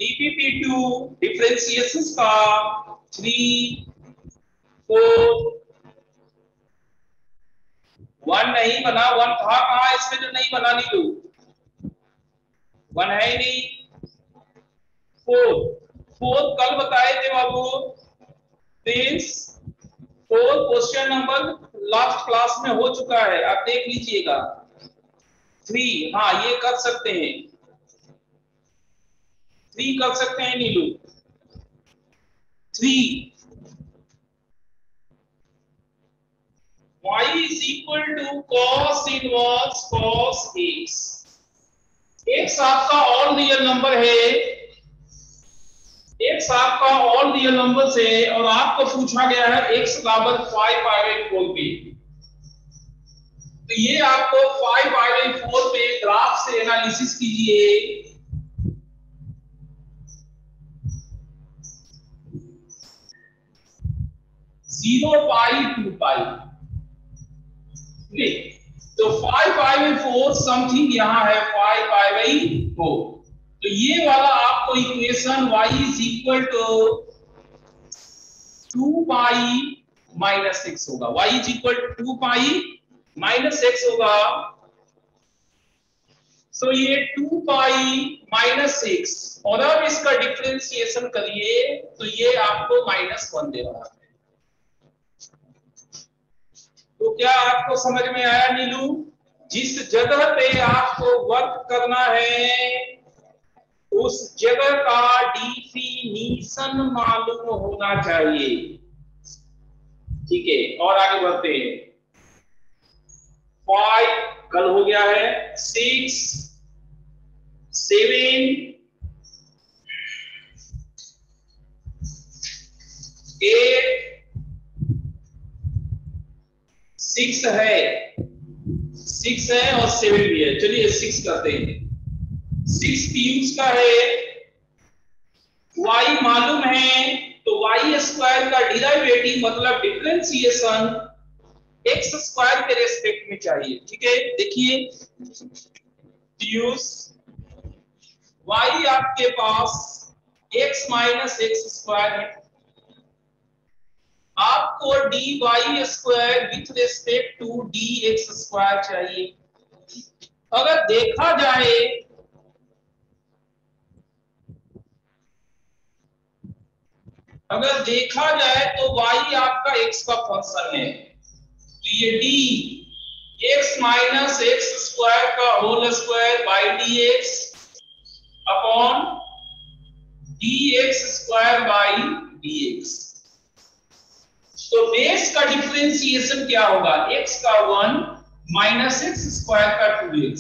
DPP2 differentiations का 3, 4, 1 नहीं बना। 1 था कहां इसमें जो नहीं बना नीलू? 1 है ही नहीं। 4 कल बताए थे बाबू। Please 4 question number last class में हो चुका है, आप देख लीजिएगा। 3 हाँ ये कर सकते हैं, 3 कर सकते हैं नीलू। 3 y is equal to cos inverse cos x। x आपका ऑल रियल नंबर है, x आपका ऑल रियल नंबर से, और आपको पूछा गया है x बराबर 5/4 पे। तो ये आपको 5/4 पे ग्राफ से एनालिसिस कीजिए। 0 पाई 2 पाई, तो 5/4 समथिंग यहाँ है 5/4। तो ये वाला आपको equation y is equal to 2 pi minus 6 होगा। y is equal to 2 pi minus 6 होगा। सो ये 2 पाई माइनस 6, और अब इसका डिफरेंशिएशन करिए तो ये आपको -1 दे रहा है। तो क्या आपको समझ में आया नीलू? जिस जगह पे आपको वर्क करना है उस जगह का डिफिनीशन मालूम होना चाहिए। ठीक है, और आगे बढ़ते हैं। 5 कल हो गया है, 6, 7, 8, 6 है, 6 है और 7 भी है। चलिए 6 करते हैं। 6 पीयूष का है, y मालूम है, तो y स्क्वायर का डिराइवेटिव मतलब डिफरेंशिएशन x स्क्वायर के रेस्पेक्ट में चाहिए। ठीक है, देखिए पीयूष y आपके पास x माइनस एक्स स्क्वायर है, आपको dy square with respect to dx square चाहिए। अगर देखा जाए तो y आपका x का फंक्शन है, तो ये d x minus x square का whole square by dx upon dx square by dx। तो बेस का डिफरेंशिएशन क्या होगा? x का 1 माइनस एक्स स्क्वायर का 2x,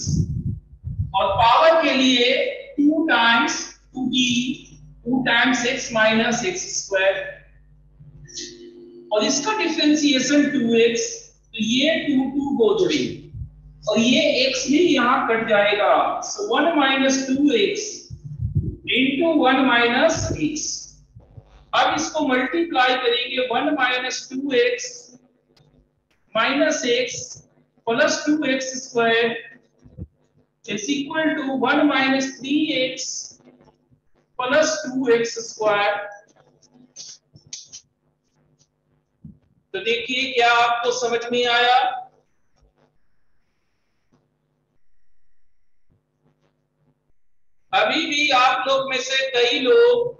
और पावर के लिए 2 times 2d 2 times x minus x square, और इसका डिफरेंशिएशन 2x, तो ये 2 हो जाएगी और ये x भी यहां कट जाएगा। So 1 minus 2x into 1 minus x। अब इसको मल्टीप्लाई करेंगे, 1 minus 2x minus x plus 2x square is equal to 1 minus 3x plus 2x square. तो देखिए क्या आपको समझ में आया? अभी भी आप लोग में से कई लोग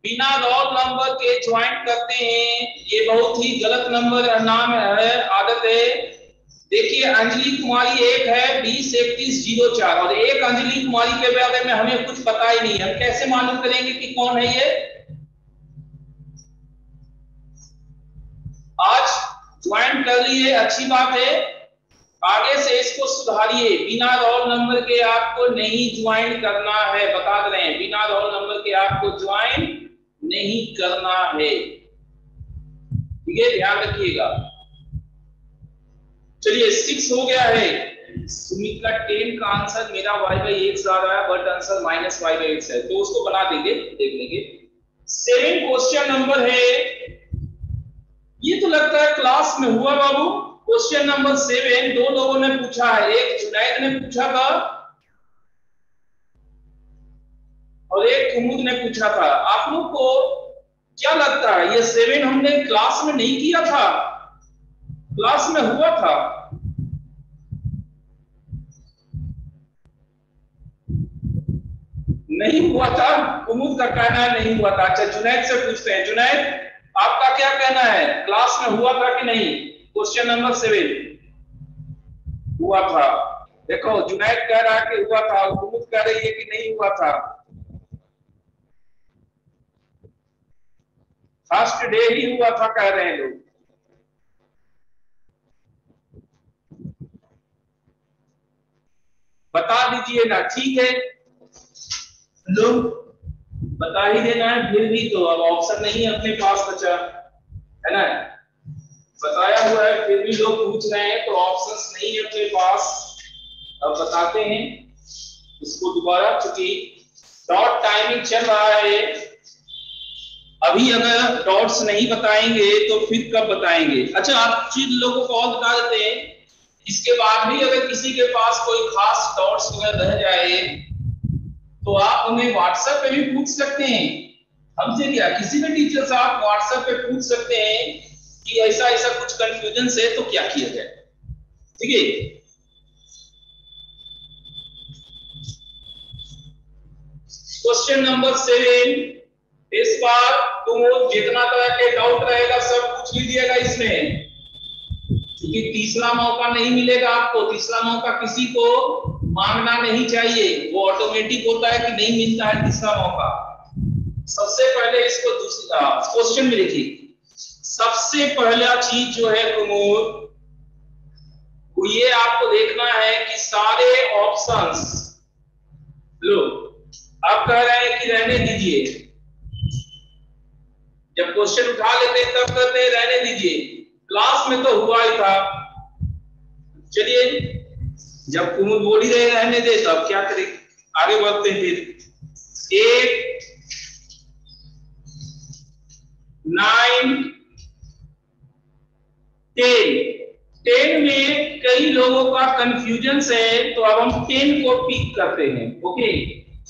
बिना रोल नंबर के ज्वाइन करते हैं, ये बहुत ही गलत नंबर नाम है, आदत है। देखिए अंजलि कुमारी एक है 203104, और एक अंजलि कुमारी के बारे में हमें कुछ पता ही नहीं, हम कैसे मालूम करेंगे कि कौन है ये? आज ज्वाइन कर लिए, अच्छी बात है, आगे से इसको सुधारिए। बिना रोल नंबर के आपको नहीं ज्वाइन करना है, बता रहे हैं, बिना रोल नंबर के आपको ज्वाइन नहीं करना है। ठीक है, ध्यान रखिएगा। चलिए 6 हो गया है। सुमित का 10 का आंसर मेरा y/x आ रहा है, बट आंसर -y/x है, तो उसको बना देंगे, देख लेंगे। 7 क्वेश्चन नंबर है, ये तो लगता है क्लास में हुआ बाबू। क्वेश्चन नंबर 7 दो लोगों ने पूछा है, एक जुनैद ने पूछा था और एक कुमुद ने पूछा था, आप लोग को क्या लगता है ये 7 हमने क्लास में नहीं किया था? क्लास में हुआ था? नहीं हुआ था। कुमुद का कहना है नहीं हुआ था। अच्छा, जुनैद से पूछते हैं। जुनैद, आपका क्या कहना है, क्लास में हुआ था कि नहीं? क्वेश्चन नंबर 7 हुआ था। देखो, जुनैद कह रहा है कि हुआ था और कुमुद कह रही है कि नहीं हुआ था। फर्स्ट डे ही हुआ था कह रहे हैं लोग। बता दीजिए ना, ठीक है, लोग बता ही देना है। फिर भी तो अब ऑप्शन नहीं है अपने पास बचा, है ना? बताया हुआ है फिर भी लोग पूछ रहे हैं, तो ऑप्शंस नहीं है अपने पास। अब बताते हैं इसको दोबारा, चूंकि डॉट टाइमिंग चल रहा है। अभी अगर डॉट्स नहीं बताएंगे तो फिर कब बताएंगे? अच्छा, आप चीज लोगों को और बता देते हैं, इसके बाद भी अगर किसी के पास कोई खास डॉट्स अगर रह जाए तो आप हमें व्हाट्सएप पे भी पूछ सकते हैं। हमसे क्या, किसी भी टीचर से आप व्हाट्सएप पे पूछ सकते हैं कि ऐसा ऐसा कुछ कंफ्यूजन है तो क्या किया जाए। ठीक है, क्वेश्चन नंबर 7। इस बार तुम जितना तरह के डाउट रहेगा सब पूछ लीजिएगा इसमें, क्योंकि तीसरा मौका नहीं मिलेगा आपको। तीसरा मौका किसी को मांगना नहीं चाहिए, वो ऑटोमेटिक होता है कि नहीं मिलता है तीसरा मौका। सबसे पहले इसको दूसरा क्वेश्चन में लिखिए। सबसे पहला चीज जो है कुमोर, वो ये आपको देखना है कि सारे ऑप्शंस, लो आप कह रहे हैं कि रहने दीजिए, जब क्वेश्चन उठा लेते हैं तब कहते हैं रहने दीजिए, क्लास में तो हुआ ही था। चलिए, जब कुमुद बोल ही रहे रहने दे तो अब क्या करें, आगे बढ़ते हैं। फिर 8, 9, 10 में कई लोगों का कंफ्यूजन है, तो अब हम 10 को पिक करते हैं। ओके,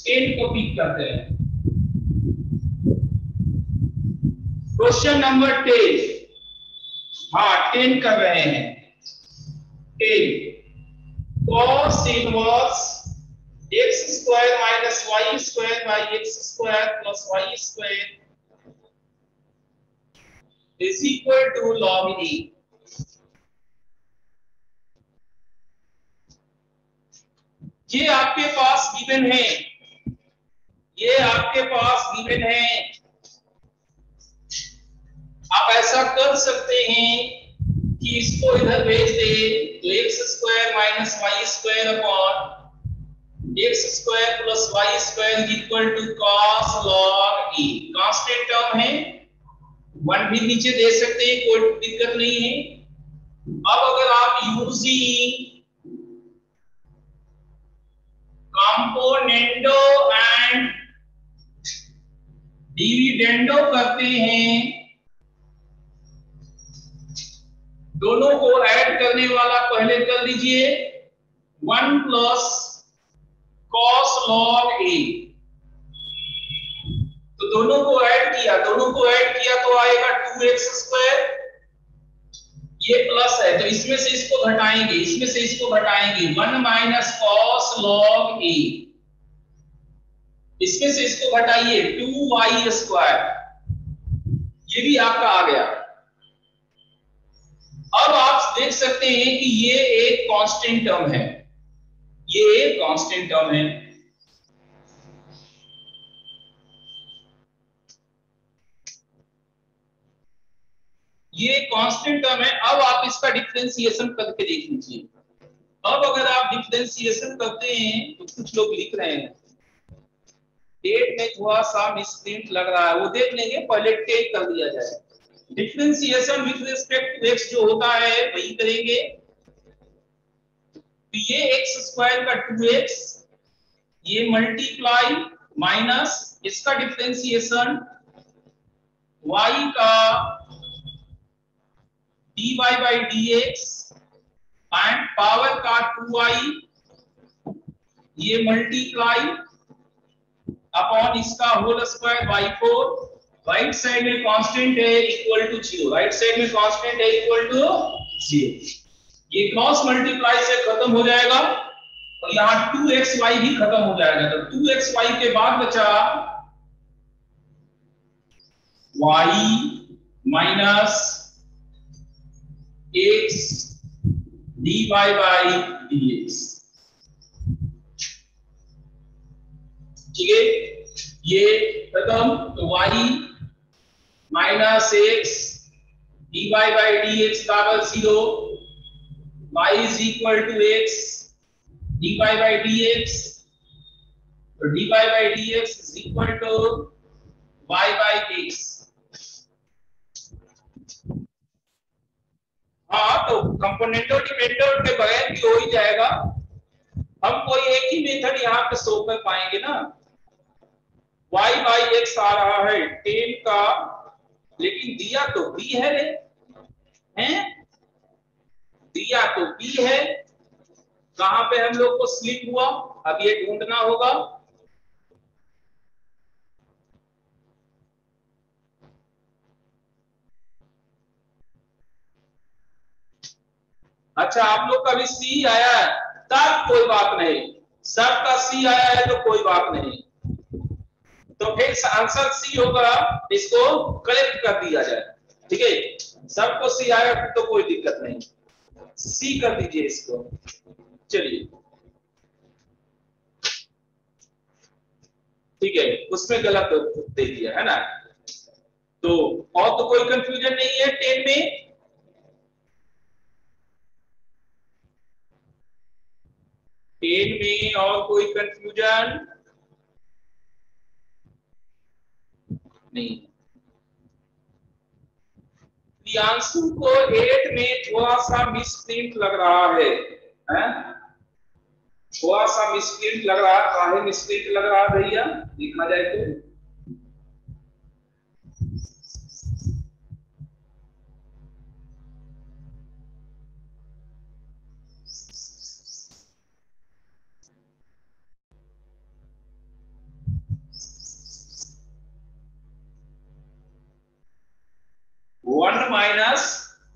10 को पिक करते हैं। क्वेश्चन नंबर 10, हाँ 10 कर रहे हैं। 10 cos inverse x square minus y square by x square plus y square is equal to log e। ये आपके पास गिवन है, ये आपके पास गिवन है। आप ऐसा कर सकते हैं कि इसको इधर भेज दे, तो x square minus y square upon x square plus y square is equal to cos log e. Constant term है, 1 भी नीचे दे सकते हैं, कोई दिक्कत नहीं है। अब अगर आप यूजिंग कंपोनेंडो एंड डिविडेंडो करते हैं, दोनों को ऐड करने वाला पहले कर लीजिए, 1 प्लस कॉस लॉग ए। तो दोनों को ऐड किया, तो आएगा 2x स्क्वायर, ये प्लस है तो इसमें से इसको घटाएंगे, 1 माइनस कॉस लॉग ए, इसमें से इसको घटाइए 2y स्क्वायर, ये भी आपका आ गया। अब आप देख सकते हैं कि ये एक कांस्टेंट टर्म है, ये एक कांस्टेंट टर्म है। ये कांस्टेंट टर्म है। अब आप इसका डिफरेंशिएशन करके देख लीजिए। अब अगर आप डिफरेंशिएशन करते हैं तो कुछ लोग लिख रहे हैं, डेट में थोड़ा सा मिसप्रिंट लग रहा है, वो देख लेंगे, पहले टेक कर दिया जाए। Differentiation with respect to x जो होता है वही करेंगे। तो ये x स्क्वायर का 2x, ये मल्टीप्लाई माइनस इसका डिफरेंशिएशन y का dy by dx and power का 2y, ये मल्टीप्लाई अपॉन इसका whole square by 4, right side में कांस्टेंट है इक्वल टू 0, राइट साइड में कांस्टेंट है इक्वल टू 0। ये क्रॉस मल्टीप्लाई से खत्म हो जाएगा और यहाँ 2xy भी खत्म हो जाएगा। तो 2xy के बाद बचा y minus x dy by dx। ठीक है, ये खत्म। तो y minus x dy by dx बराबर 0, y is equal to x dy by dx, तो dy by dx is equal to y by x। हाँ, तो कंपोनेंटो डिपेंडेंट के बगैर भी हो ही जाएगा। हम कोई एक ही मेथड यहाँ पे शो कर पाएंगे ना। y by x आ रहा है 10 का, लेकिन दिया तो b है रे, हैं? दिया तो b है, कहां पे हम लोग को स्लिप हुआ अब ये ढूंढना होगा। अच्छा, आप लोग का भी सी आया है, तब कोई बात नहीं, सबका सी आया है तो कोई बात नहीं, तो फिर आंसर सी होगा, इसको कलेक्ट कर दिया जाए। ठीक है, सबको सी आया तो कोई दिक्कत नहीं, सी कर दीजिए इसको। चलिए ठीक है, उसमें गलत दे दिया है ना, तो और तो कोई कंफ्यूजन नहीं है 10 में। और कोई कंफ्यूजन नहीं। प्रियांशु को 8 में थोड़ा सा मिसप्रिंट लग रहा है, हैं? थोड़ा सा मिसप्रिंट लग रहा है, काहे मिसप्रिंट लग रहा है भैया, देखा जाए तो। वन माइनस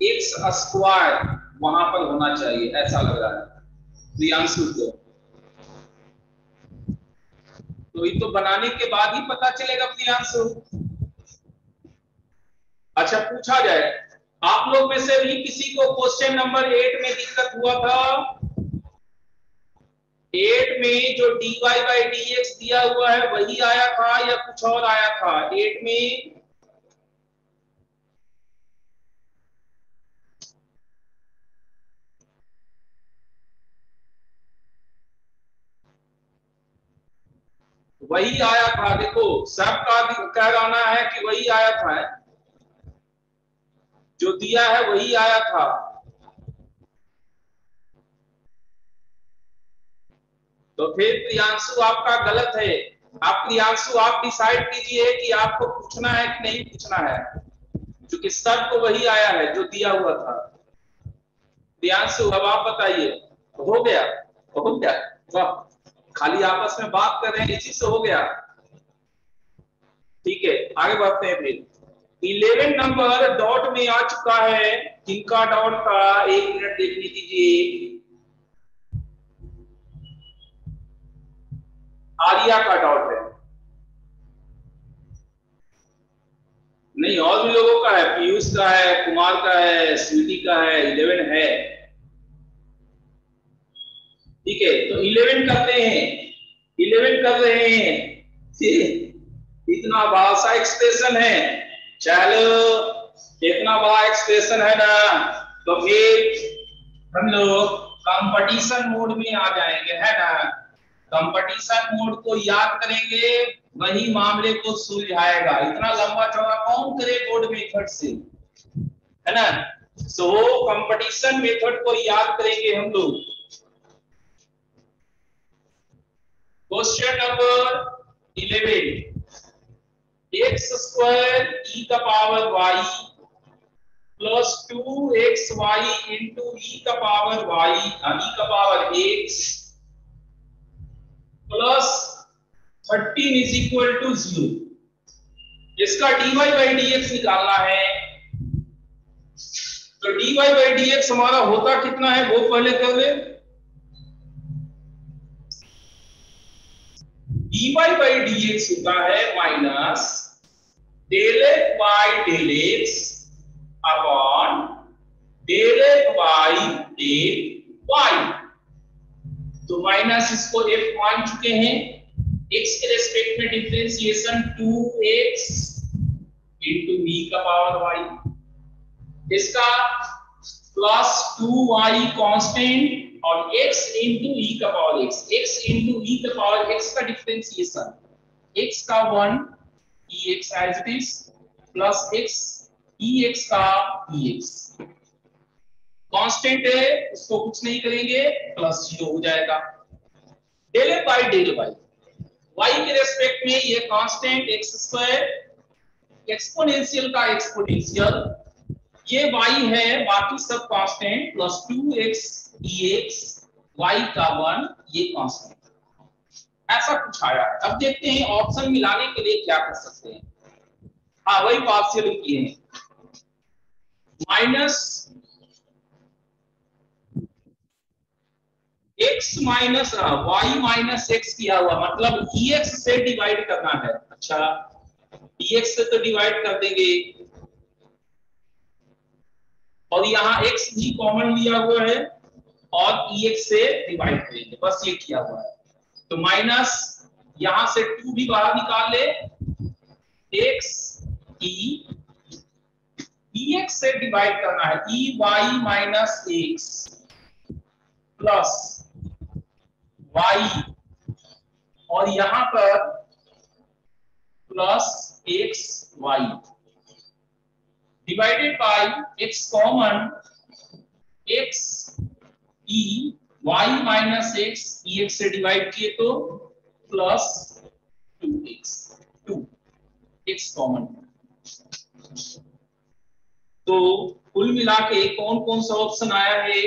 एक्स स्क्वायर वहां पर होना चाहिए, ऐसा लग रहा है प्रियांशु को। तो ये तो बनाने के बाद ही पता चलेगा प्रियांशु। अच्छा, पूछा जाए, आप लोग में से भी किसी को क्वेश्चन नंबर 8 में दिक्कत हुआ था? 8 में जो dy बाई dx दिया हुआ है वही आया था या कुछ और आया था 8 में? वही आया था, देखो सबका कहना है कि वही आया था, जो दिया है वही आया था। तो फिर प्रियांशु आपका गलत है। आप प्रियांशु आप डिसाइड कीजिए कि आपको पूछना है कि नहीं पूछना है, क्योंकि सबको वही आया है जो दिया हुआ था। प्रियांशु अब आप बताइए, हो गया? हो गया, वाह, खाली आपस में बात कर रहे हैं, इसी से हो गया। ठीक है, आगे बढ़ते हैं फिर। 11 नंबर डॉट में आ चुका है, किनका डॉट का, 1 मिनट देखने दीजिए। आर्या का डॉट है, नहीं और भी लोगों का है, पीयूष का है, कुमार का है, स्वीटी का है, 11 है। ठीक है, तो 11 करते हैं, 11 कर रहे हैं। इतना बड़ा सा एक्सप्रेशन है, चलो इतना बड़ा एक्सप्रेशन है ना, तो फिर हम लोग कंपटीशन मोड में आ जाएंगे, है ना। कंपटीशन मोड को याद करेंगे, वही मामले को सुलझाएगा। इतना लंबा चौड़ा कौन करे बोर्ड मेथड से, है ना। सो कंपटीशन मेथड को याद करेंगे हम लोग। Question number 11, X square E का power Y plus 2xy into E का पावर वाई, ई का power X plus 13 is equal to 0। इसका dy बाई dx निकालना है, तो dy बाई dx हमारा होता कितना है वो पहले कर ले। dy बाई dx होता है minus del f by del x upon del f by del y। तो माइनस इसको f मान चुके हैं, x के रेस्पेक्ट में डिफरेंशिएशन 2x इंटू e का पावर y, इसका प्लस 2y कांस्टेंट और x इंटू e का power x, x into e का पावर x का डिफरेंशिएशन x का 1 ex as it is plus x ex का ex कांस्टेंट है, उसको कुछ नहीं करेंगे, प्लस 0 हो जाएगा। Del f by del y, y के रेस्पेक्ट में ये कांस्टेंट x स्क्वायर, एक्सपोनेंशियल का एक्सपोनेंशियल, ये y है, बाकी सब constant, plus 2x dx y का 1 ये कांस्टेंट। ऐसा कुछ आया है। अब देखते हैं ऑप्शन मिलाने के लिए क्या कर सकते हैं। हाँ वही पार्शियल किए हैं, minus x minus y minus x किया हुआ, मतलब dx से डिवाइड करना है। अच्छा dx से तो डिवाइड कर देंगे, और यहाँ x भी कॉमन लिया हुआ है और ex से डिवाइड करेंगे, बस ये किया हुआ है। तो माइनस यहां से 2 भी बाहर निकाल ले, x ex से डिवाइड करना है, ey minus x plus y, और यहां पर plus x y divided by x common, x e y minus x ex से डिवाइड किए तो प्लस 2x, 2x कॉमन। तो कुल मिला के कौन कौन सा ऑप्शन आया है?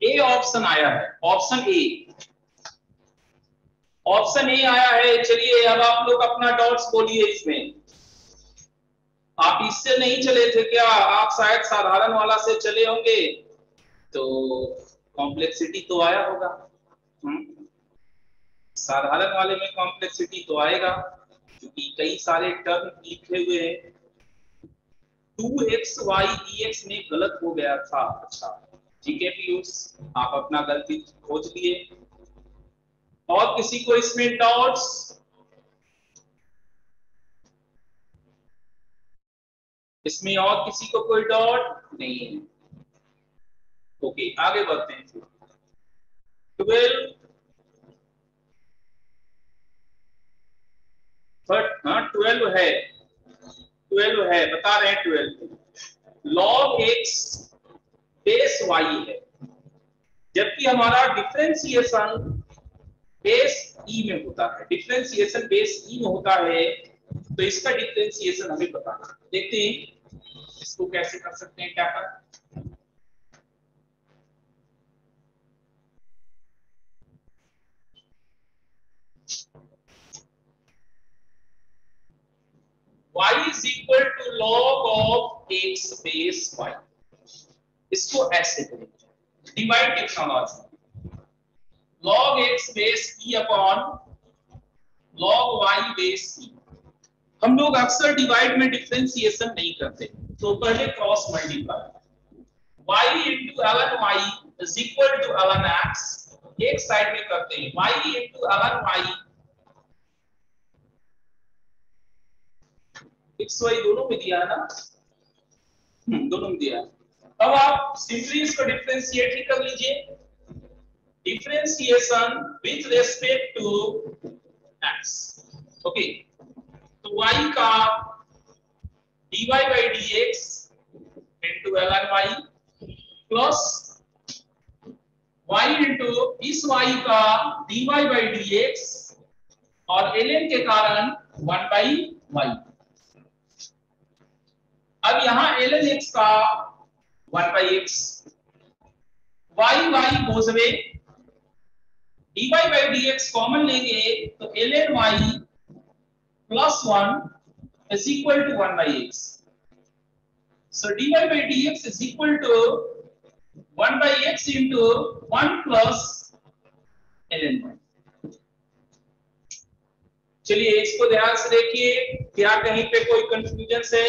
ए ऑप्शन आया है, ऑप्शन ए, ऑप्शन ए आया है। चलिए अब आप लोग अपना डॉट्स बोलिए इसमें। आप इससे नहीं चले थे क्या? आप शायद साधारण वाला से चले होंगे, तो कॉम्प्लेक्सिटी तो आया होगा। साधारण वाले में कॉम्प्लेक्सिटी तो आएगा, क्योंकि कई सारे टर्म लिखे हुए हैं। 2xy dx में गलत हो गया था। अच्छा ठीक है पीयूष, आप अपना गलती खोज लिए। और किसी को इसमें डाउट्स? इसमें और किसी को कोई डाउट नहीं है? ओके आगे बढ़ते हैं। 12 है, 12 है, बता रहे हैं 12 log x बेस y है, जबकि हमारा डिफरेंशिएशन बेस e में होता है। डिफरेंशिएशन बेस e में होता है, तो इसका डिफरेंशिएशन हमें बताना है। देखते हैं इसको कैसे कर सकते हैं, क्या कर y is equal to log of x base y। इसको ऐसे करेंगे, divide technology, log x base e upon log y base e। हम लोग अक्सर डिवाइड में डिफरेंशिएशन नहीं करते, तो पहले cross multiply, y into ln y is equal to ln x, एक साइड में करते हैं, y into ln y, x y दोनों में दिया है ना, दोनों में दिया है। अब आप सिंपली इसको डिफरेंशिएट ही कर लीजिए, differentiation with respect to x। Okay, तो y का dy by dx into ln y plus y into इस y का dy बाई dx और ln के कारण 1 बाई y। अब यहां ln x का 1 by x, y y goes away, dy by dx common लेंगे तो ln y plus 1 is equal to 1 by x. So dy by dx is equal to 1 by x into 1 plus ln y. चलिए इसको ध्यान से देखिए, क्या कहीं पे कोई कंफ्यूजन है?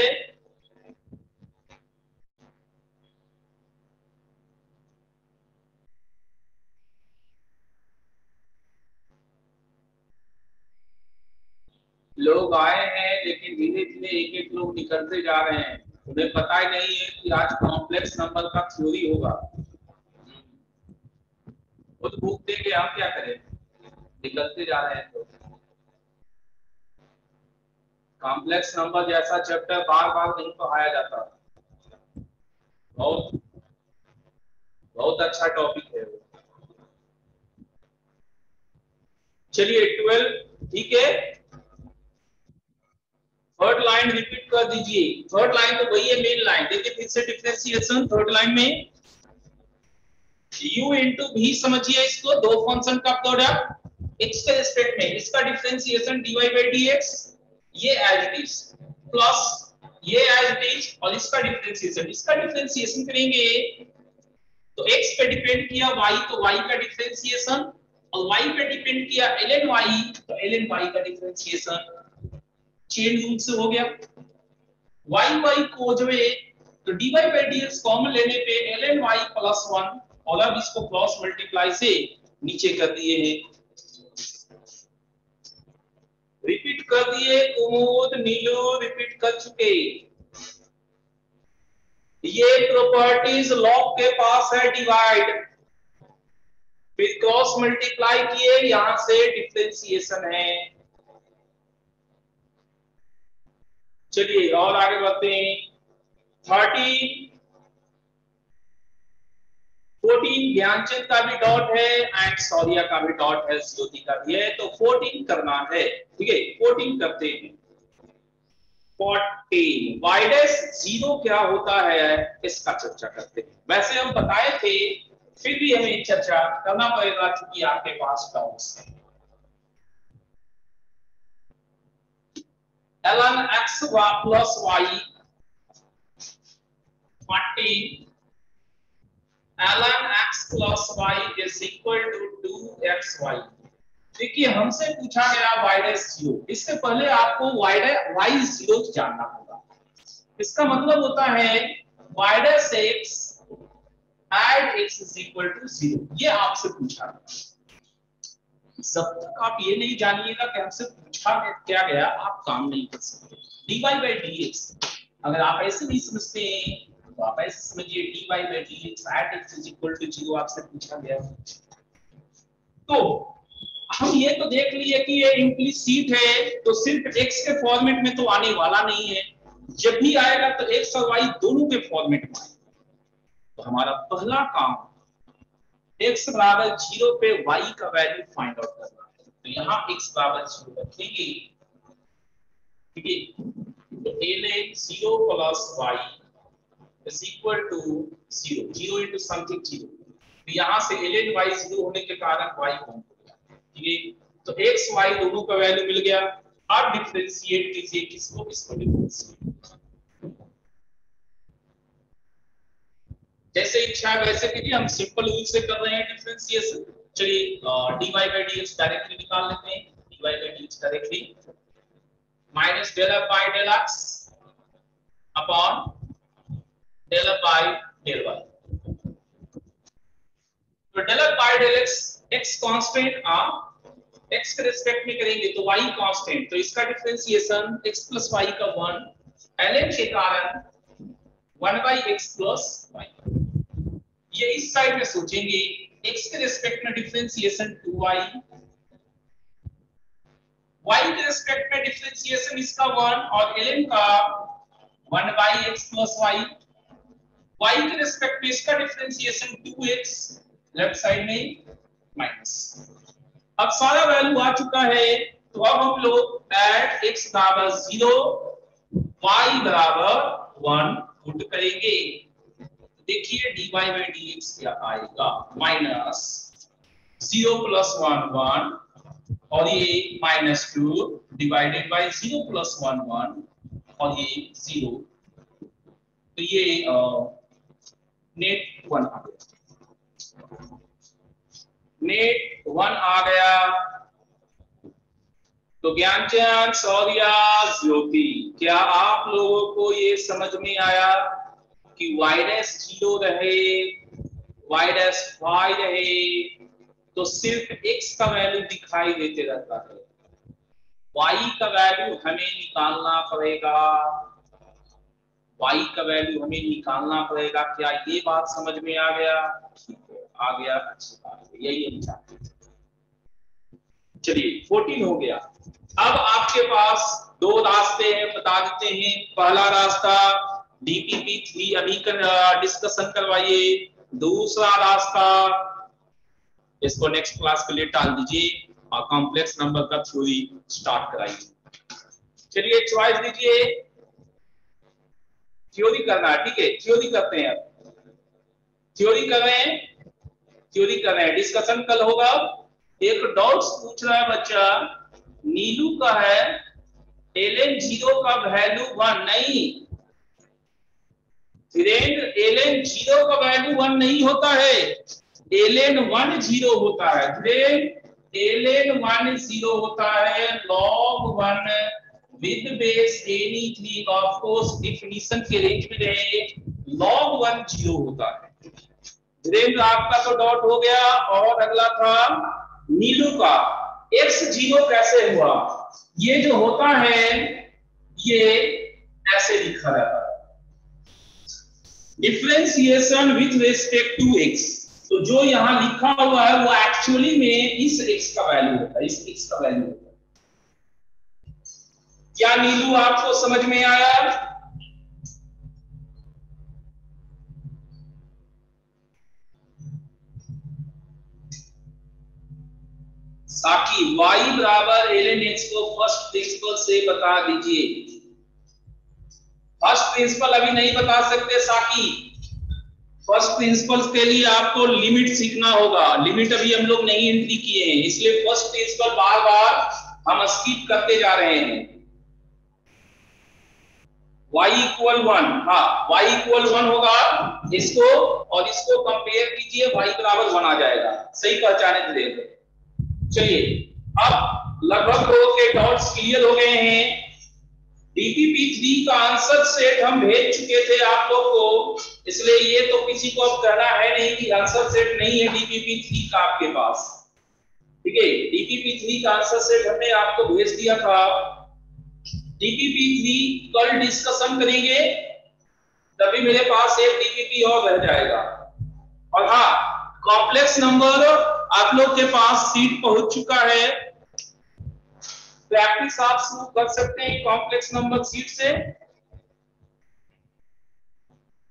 लोग आए हैं लेकिन धीरे धीरे एक एक लोग निकलते जा रहे हैं, उन्हें पता ही नहीं है कि आज कॉम्प्लेक्स नंबर का थ्योरी होगा। खुद भूख देंगे, हम क्या करें, निकलते जा रहे हैं। तो कॉम्प्लेक्स नंबर जैसा चैप्टर बार बार नहीं पढ़ाया जाता। बहुत बहुत अच्छा टॉपिक है। चलिए 12, ठीक है। थर्ड लाइन रिपीट कर दीजिए। थर्ड लाइन तो वही है मेन लाइन। देखिए फिर से डिफरेंशिएशन थर्ड लाइन में u इंटू भी समझिए इसको, दो फंक्शन का प्रोडक्ट x के रिस्पेक्ट में, इसका डिफरेंशिएशन dy by dx, ये एज इट इज, प्लस ये एज इट इज, और इसका डिफरेंशिएशन करेंगे तो x पे डिपेंड किया y, तो y का डिफरेंशिएशन, और y पे डिपेंड किया ln y, तो ln y का डिफरेंशिएशन। चेन रूल से हो गया। y को जो है तो dy by dx कॉमन लेने पे ln y प्लस 1, और अब इसको क्रॉस मल्टीप्लाई से नीचे कर दिए हैं। रिपीट कर दिए, कुमुद नीलू रिपीट कर चुके। ये प्रॉपर्टीज लॉग के पास है, डिवाइड, फिर क्रॉस मल्टीप्लाई किए, यहां से डिफरेंशिएशन है। चलिए और आगे बढ़ते हैं। 13, 14 ज्ञानचंद का भी डॉट है एंड सौर्या का भी डॉट है, ज्योति का भी है, तो 14 करना है। ठीक है 14 करते हैं। 14 y डैश 0 क्या होता है इसका चर्चा करते हैं। वैसे हम बताए थे, फिर भी हमें चर्चा करना पड़ेगा क्योंकि आपके पास डॉट्स है। ln x plus y 14 ln x plus y is equal to 2xy। देखिए हमसे पूछा गया y डैश 0, इससे पहले आपको y 0 जानना होगा। इसका मतलब होता है y डैश x एड x is equal to 0, ये आपसे पूछा गया। जब तक आप ये नहीं जानिएगा कि हमसे पूछा क्या गया, आप काम नहीं कर सकते। dy by dx अगर आप ऐसे नहीं समझते हैं तो आप ऐसे समझिए dy by dx at x is equal to 0 आपसे पूछा गया। तो हम ये तो देख लिए कि ये इम्प्लिसिट है, तो सिर्फ x के फॉर्मेट में तो आने वाला नहीं है, जब भी आएगा तो x और y दोनों के फॉर्मेट में आएगा। तो हमारा पहला काम x बराबर 0 पे y का वैल्यू फाइंड आउट करना है। तो यहाँ x बराबर 0 रखेंगे, ठीक है, तो ln 0 plus y is equal to 0, 0 into something 0, तो यहाँ से ln y 0 होने के कारण y कौन हो गया, ठीक है। तो x y दोनों का वैल्यू मिल गया। अब डिफरेंशिएट कीजिए किसको, इसको डिफरेंशिएट जैसे इच्छा है वैसे कीजिए, हम सिंपल रूल से कर रहे हैं डिफरेंशिएशन। चलिए dy by dx डायरेक्टली निकाल लेते हैं। dy by dx directly minus del f by del x upon del f by del y। तो del f by del x, x constant, x के रिस्पेक्ट में करेंगे तो y कांस्टेंट, तो इसका डिफरेंशिएशन x plus y का 1 ln के कारण 1 by x plus y। ये इस साइड में सोचेंगे, x के रिस्पेक्ट में डिफरेंशिएशन 2y, y के रिस्पेक्ट में डिफरेंशिएशन इसका 1 और ln का 1 by x plus y, y के रिस्पेक्ट में इसका डिफरेंशिएशन 2x, लेफ्ट साइड में माइनस। अब सारा वैल्यू आ चुका है, तो अब हम लोग ऐड x बराबर 0 y बराबर 1 पुट करेंगे। देखिए dy by dx क्या आएगा, माइनस 0 प्लस 1 1 और ये -2 डिवाइडेड बाय 0 प्लस 1 1 और ये 0, तो ये नेट 1 आ गया, नेट 1 आ गया। तो ज्ञानचंद, शौर्या, ज्योति, क्या आप लोगों को ये समझ में आया कि -0 रहे, -5 रहे तो सिर्फ x का वैल्यू दिखाई देते रहता है, y का वैल्यू हमें निकालना पड़ेगा, y का वैल्यू हमें निकालना पड़ेगा। क्या ये बात समझ में आ गया? ठीक है, आ गया, अच्छी बात है, यही हम चाहते थे। चलिए 14 हो गया। अब आपके पास दो रास्ते हैं, बता देते हैं। पहला रास्ता DPP3 अभी डिस्कशन करवाइए, दूसरा रास्ता इसको नेक्स्ट क्लास के लिए टाल दीजिए और कॉम्प्लेक्स नंबर का थ्योरी स्टार्ट कराइए। चलिए चॉइस दीजिए, थ्योरी करना है, ठीक है, थ्योरी करते हैं, थ्योरी कर रहे हैं, थ्योरी कर रहे हैं, डिस्कशन कल होगा। एक डाउट्स पूछ रहा है बच्चा, नीलू का है ln 0 का वैल्यू 1 नहीं, ln 0 का वैल्यू 1 नहीं होता है, ln 1 0 होता है, ln 1 0 होता है, log 1 with base anything, of course definition के रेंज में रहे, log 1 0 होता है। धीरेन्द्र आपका तो डॉट हो गया, और अगला था नीलू का x 0 कैसे हुआ, ये जो होता है ये ऐसे लिखा रहता है, differentiation with respect to x, तो जो यहां लिखा हुआ है वो एक्चुअली में इस x का वैल्यू होता है, इस x का वैल्यू होता है। क्या नीलू आपको समझ में आया? साकी y बराबर ln x को फर्स्ट प्रिंसिपल से बता दीजिए। फर्स्ट प्रिंसिपल अभी नहीं बता सकते साकी, फर्स्ट प्रिंसिपल के लिए आपको लिमिट सीखना होगा, लिमिट अभी हम लोग नहीं एंट्री किए हैं, इसलिए फर्स्ट प्रिंसिपल बार बार हम स्किप करते जा रहे हैं। y इक्वल 1, हाँ y इक्वल 1 होगा, इसको और इसको कंपेयर कीजिए, y बराबर 1 आ जाएगा, सही पहचाने थे। चलिए अब लगभग लोगों के डाउट्स क्लियर हो गए हैं। DPP3 का आंसर सेट हम भेज चुके थे आप लोग को, इसलिए ये तो किसी को अब कहना है नहीं कि आंसर सेट नहीं है DPP3 का आपके पास, ठीक है। DPP3 का आंसर सेट हमने आपको भेज दिया था। DPP3 कल डिस्कशन करेंगे, तभी मेरे पास एक DPP और रह जाएगा। और हाँ, कॉम्प्लेक्स नंबर आप लोग के पास सीट पहुंच चुका है, प्रैक्टिस आप शुरू कर सकते हैं कॉम्प्लेक्स नंबर सीट से।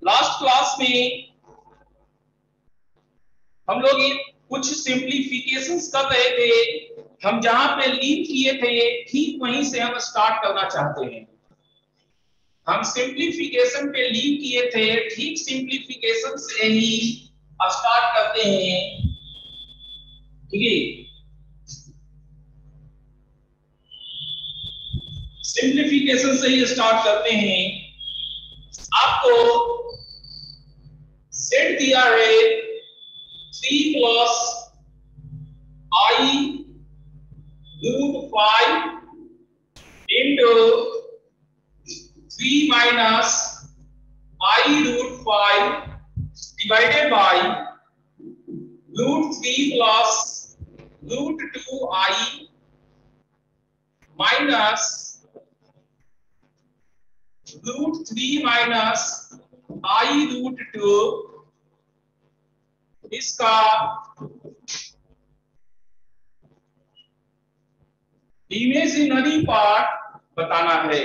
लास्ट क्लास में हम लोग ये कुछ सिंप्लीफिकेशंस कर रहे थे, हम जहां पे लीव किए थे ठीक वहीं से हम स्टार्ट करना चाहते हैं। हम सिंप्लीफिकेशन पे लीव किए थे, ठीक सिंप्लीफिकेशन से ही स्टार्ट करते हैं, ठीक है। सिंप्लीफिकेशन से ही स्टार्ट करते हैं। आपको सेट दिया है 3 plus i root 5 into 3 minus i root 5 divided by root 3 plus root 2i minus root 3 minus i root 2, इसका इमेजिनरी पार्ट बताना है।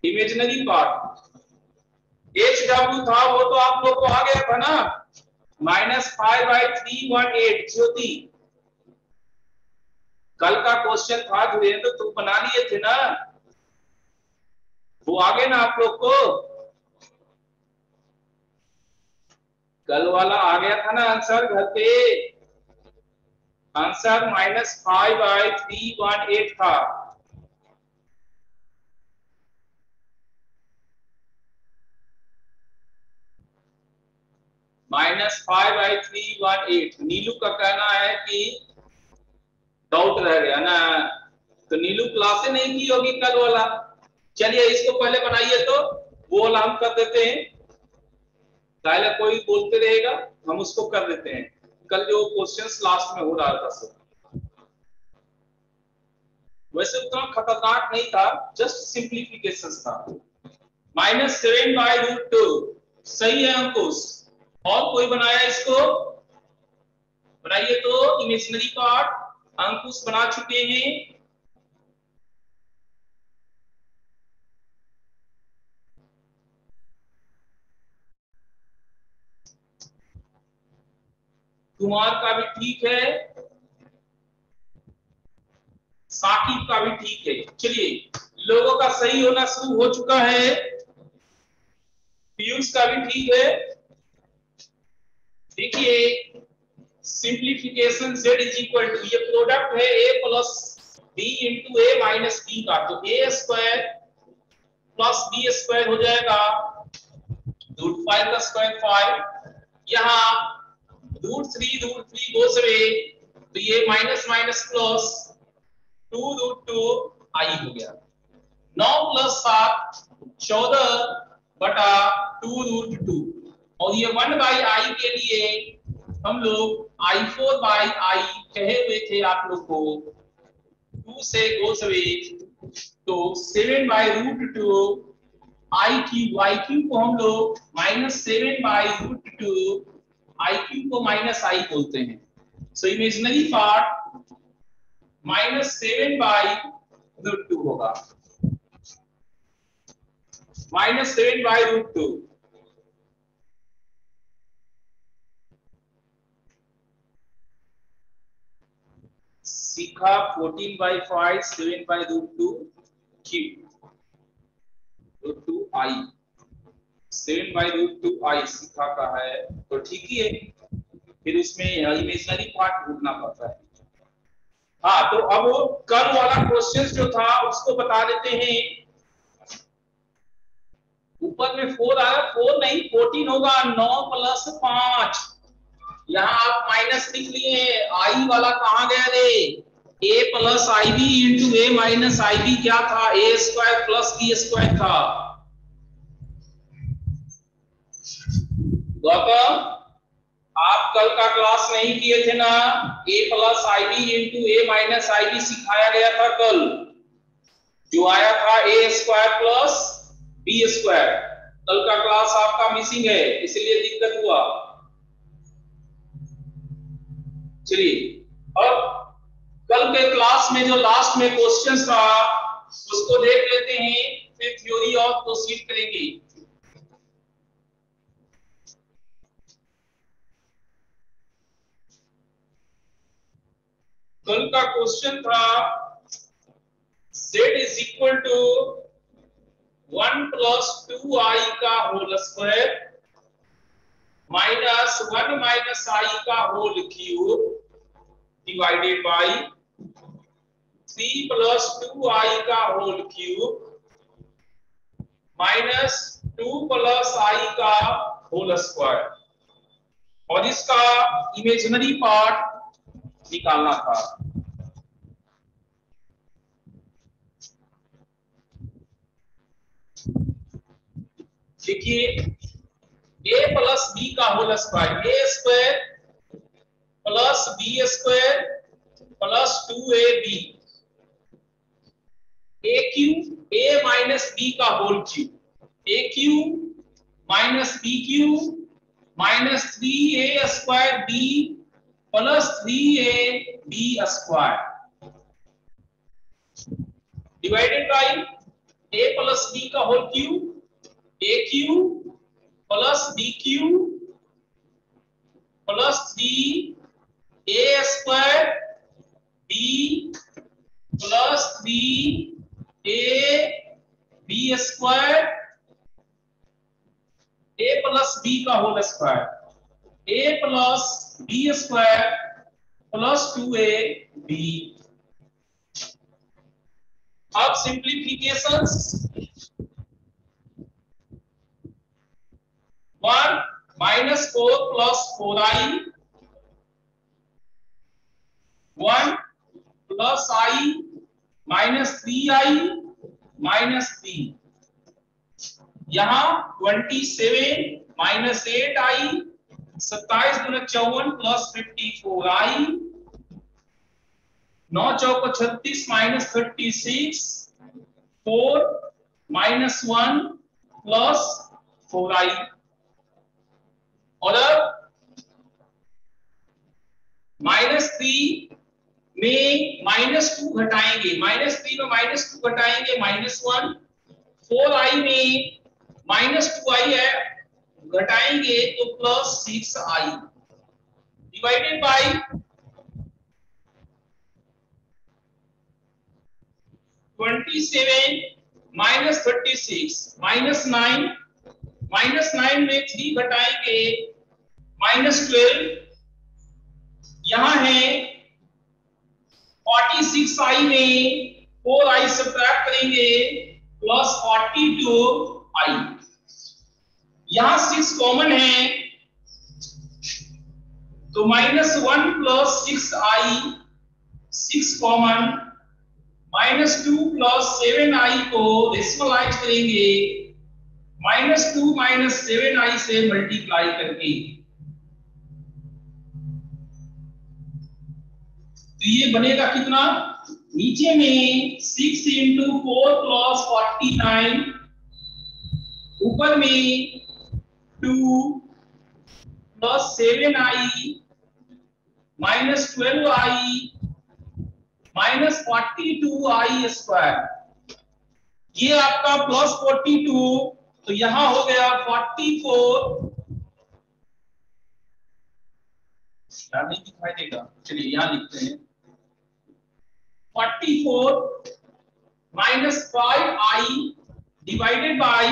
इमेजिनरी पार्ट HW था वो तो आप लोग को आ गया था ना, -5/318। ज्योति कल का क्वेश्चन था धीरेन्द्र, तो तुम बना लिए थे ना, वो आगे ना आप लोग को। कल वाला आ गया था ना आंसर घर पे, आंसर -5/318 था। -5/318। नीलू का कहना है कि डाउट रह गया ना, तो नीलू क्लास से नहीं की होगी कल वाला। चलिए इसको पहले बनाइए, तो वो वाला हम कर देते हैं, पहले कोई बोलते रहेगा हम उसको कर देते हैं। कल जो क्वेश्चंस लास्ट में हो रहा था सब वैसे उतना खतरनाक नहीं था, जस्ट सिंप्लीफिकेशन था। -7/√2 सही है अंकुश। और कोई बनाया इसको? बनाइए तो इमेजिनरी पार्ट अंकुश बना चुके हैं। कुमार का भी ठीक है, साकिब का भी ठीक है। चलिए लोगों का सही होना शुरू हो चुका है, पीयूष का भी ठीक है। देखिए simplification z is equal to, ये प्रोडक्ट है a plus b into a minus b का, तो a square plus b square हो जाएगा √5 का स्क्वायर 5, यहाँ √3 गोस अवे, तो ये माइनस माइनस प्लस 2√2 i हो गया। 9 + 7 14/2√2, और ये 1/i के लिए हम लोग i4/i कहे हुए थे आप लोग को, 2 से गोस अवे, तो 7/√2 i³ को हम लोग -7/√2 i³ को -i बोलते हैं। सो इमेजिनरी पार्ट -7/√2 होगा, -7/√2। सीखा 14/5 7/√2 √2i, 7/√2 i सीखा का है, तो ठीक ही है। फिर उसमें इमेजिनरी पार्ट ढूंढना पड़ता है। हाँ तो अब कल वाला क्वेश्चन जो था उसको बता देते हैं। ऊपर में 4 आया, 4 नहीं 14 होगा, 9 + 5, यहाँ आप माइनस लिख लिए, आई वाला कहाँ गया रे? a + ib into a minus ib क्या था? a² + b² था। गौतम आप कल का क्लास नहीं किए थे ना, a + ib into a minus ib सिखाया गया था कल, जो आया था a² + b²। कल का क्लास आपका मिसिंग है, इसलिए दिक्कत हुआ। चलिए और कल के क्लास में जो लास्ट में क्वेश्चन था उसको देख लेते हैं, फिर थ्योरी और प्रोसीड करेंगे। कल का क्वेश्चन था z is equal to 1 + 2i का whole square minus 1 minus i का whole cube divided by 3 + 2i का होल क्यूब माइनस 2 + i का होल स्क्वायर, और इसका इमेजिनरी पार्ट निकालना था। देखिए a + b का whole square, a² + b² + 2ab, aq a minus b का whole cube, aq minus bq minus 3a² b plus 3ab² divided by a + b का whole cube, aq + bq plus 3a² b plus 3ab² a + b का whole square. a plus B square plus 2ab। अब simplifications, 1 minus 4 plus 4i, 1 plus i minus 3i minus 3, यहां 27 minus 8i, 27 दूना 54 plus 54i, 9 चौको 36 minus 36, 4 minus 1 plus 4i। और अब -3 में -2 घटाएंगे, -3 में -2 घटाएंगे -1, 4i में -2i है घटाएंगे तो +6i, डिवाइडेड बाय 27 -36 -9, -9 में 3 घटाएंगे -12, यहां है 46i में 4i सब्ट्रैक्ट करेंगे +42i, यहां 6 कॉमन है तो -1 plus 6i, 6 common, -2 plus 7i को रेशनलाइज करेंगे -2 माइनस 7i से मल्टीप्लाई करके, तो ये बनेगा कितना, नीचे में 6 इंटू 4 प्लस 49, ऊपर में 2 plus 7i minus 12i minus 42i square, ये आपका +42, तो यहां हो गया 44, यहां नहीं दिखाई देगा, चलिए यहां लिखते हैं 44 माइनस 5i डिवाइडेड बाय,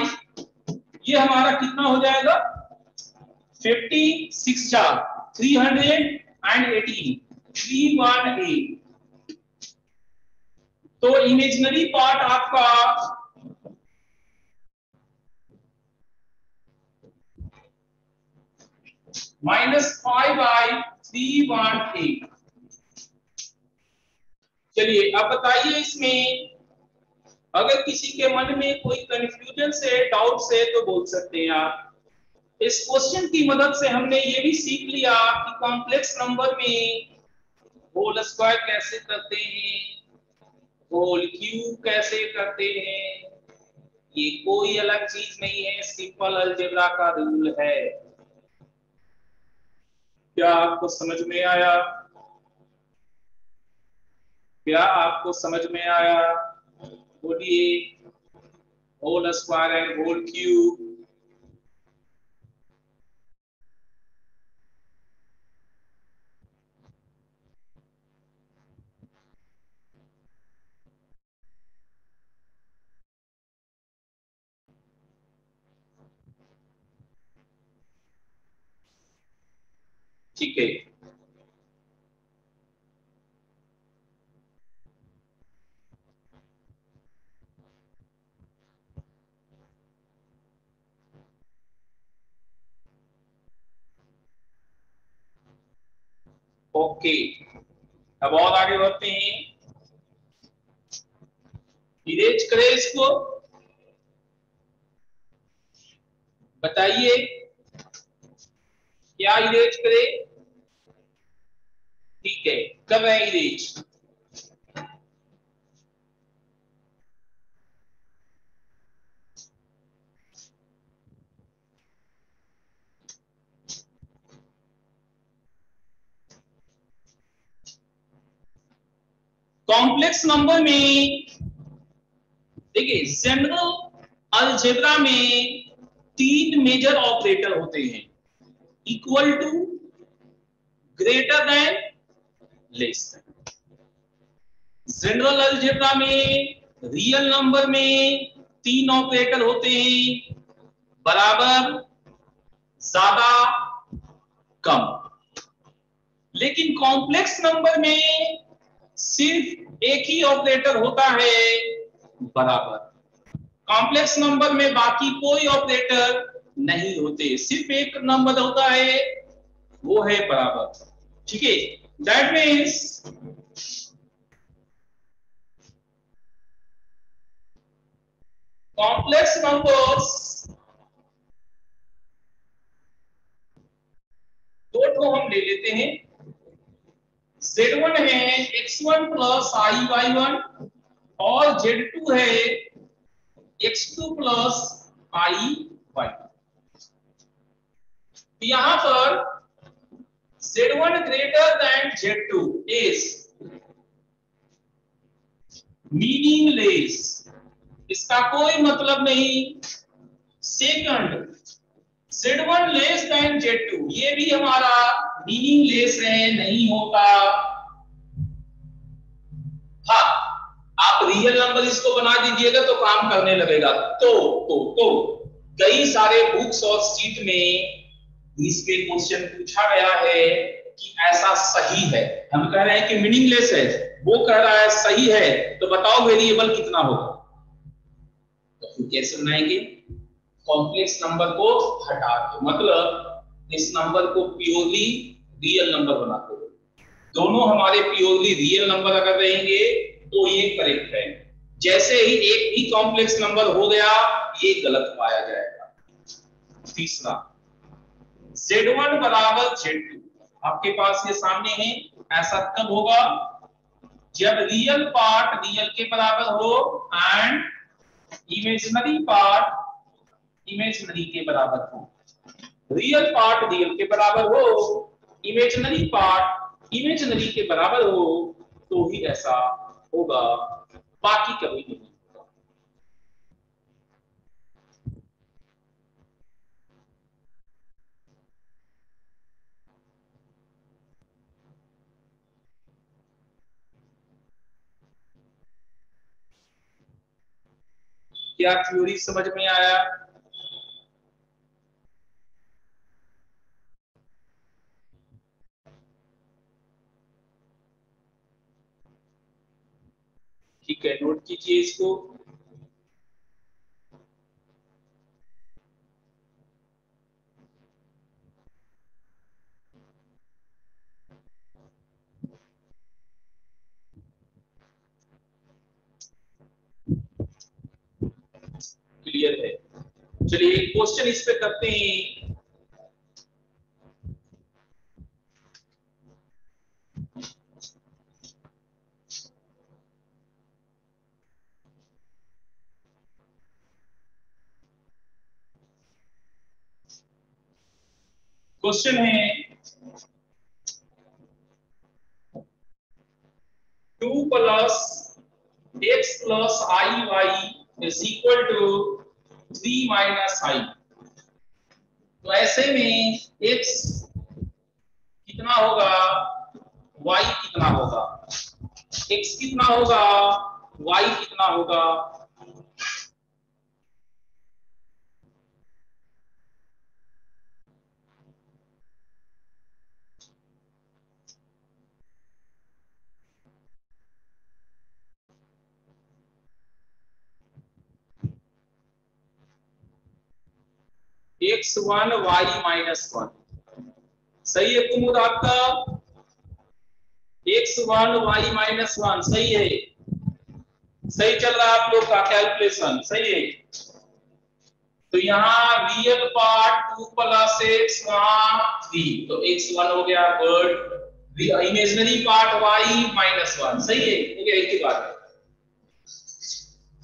ये हमारा कितना हो जाएगा 56 4 318 318। तो इमेजिनरी पार्ट आपका -5/318। चलिए अब बताइए, इसमें अगर किसी के मन में कोई कंफ्यूजन से डाउट से तो बोल सकते हैं आप। इस क्वेश्चन की मदद से हमने ये भी सीख लिया कि कॉम्प्लेक्स नंबर में होल स्क्वायर कैसे करते हैं, होल क्यूब कैसे करते हैं, ये कोई अलग चीज नहीं है, सिंपल अलजेब्रा का रूल है। क्या आपको समझ में आया? क्या आपको समझ में आया? बोलिए, whole square and whole cube. ठीक है, ओके, अब और आगे बढ़ते हैं। इरेज करें इसको, बताइए क्या इरेज करें? ठीक है, कर रहे हैं इरेज। कॉम्प्लेक्स नंबर में देखिए, जनरल अलजेब्रा में 3 मेजर ऑपरेटर होते हैं, equal to, greater than, less than. General algebra में रियल नंबर में 3 ऑपरेटर होते हैं, बराबर, ज्यादा, कम। लेकिन कॉम्प्लेक्स नंबर में सिर्फ एक ही ऑपरेटर होता है, बराबर। कॉम्प्लेक्स नंबर में बाकी कोई ऑपरेटर नहीं होते, सिर्फ एक नंबर होता है, वो है बराबर। ठीक है, दैट मीन्स कॉम्प्लेक्स नंबर्स दो हम ले लेते हैं। Z1 है x1 प्लस i/1 और Z2 है x2 प्लस i/2। यहां पर Z1 greater than Z2 is meaningless, इसका कोई मतलब नहीं। Second, Z1 less than Z2, ये भी हमारा मीनिंगलेस है, नहीं होता। हाँ, आप रियल नंबर इसको बना दीजिएगा तो काम करने लगेगा। तो कई सारे बुक्स और सीट में इस पे क्वेश्चन पूछा गया है कि ऐसा सही है, हम कह रहे हैं कि मीनिंगलेस है, वो कह रहा है सही है, तो बताओ वेरिएबल कितना होगा। तो फिर कैसे बनाएंगे? कॉम्प्लेक्स नंबर को हटा दो, मतलब इस नंबर को प्योरली रियल नंबर बना दो। दोनों हमारे प्योरली रियल नंबर अगर रहेंगे तो ये करेक्ट है। जैसे ही एक भी कॉम्प्लेक्स नंबर हो गया, ये गलत पाया जाएगा। तीसरा, Z1 बराबर Z2, आपके पास ये सामने है। ऐसा कब होगा? जब रियल पार्ट रियल के बराबर हो एंड इमेजिनरी पार्ट इमेजिनरी के बराबर हो। रियल पार्ट रियल के बराबर हो, इमेजिनरी पार्ट इमेजिनरी के बराबर हो, तो ही ऐसा होगा, बाकी कभी नहीं। क्या थ्योरी समझ में आया? ठीक है, नोट कीजिए इसको। क्लियर है? चलिए एक क्वेश्चन इस पे करते हैं। क्वेश्चन है 2 plus x plus i is equal to 3 minus i। तो ऐसे में x कितना होगा, y कितना होगा? x कितना होगा, y कितना होगा? x1 y माइनस 1, सही है कुमुद आपका? x1 y माइनस 1 सही है, सही चल रहा है आप लोग का कैलकुलेशन, सही है। तो यहाँ रियल पार्ट 2 प्लस x, वहां 3, तो x1 हो गया, good. Imaginary part y minus 1, सही है, हो गया, एक ही बात है।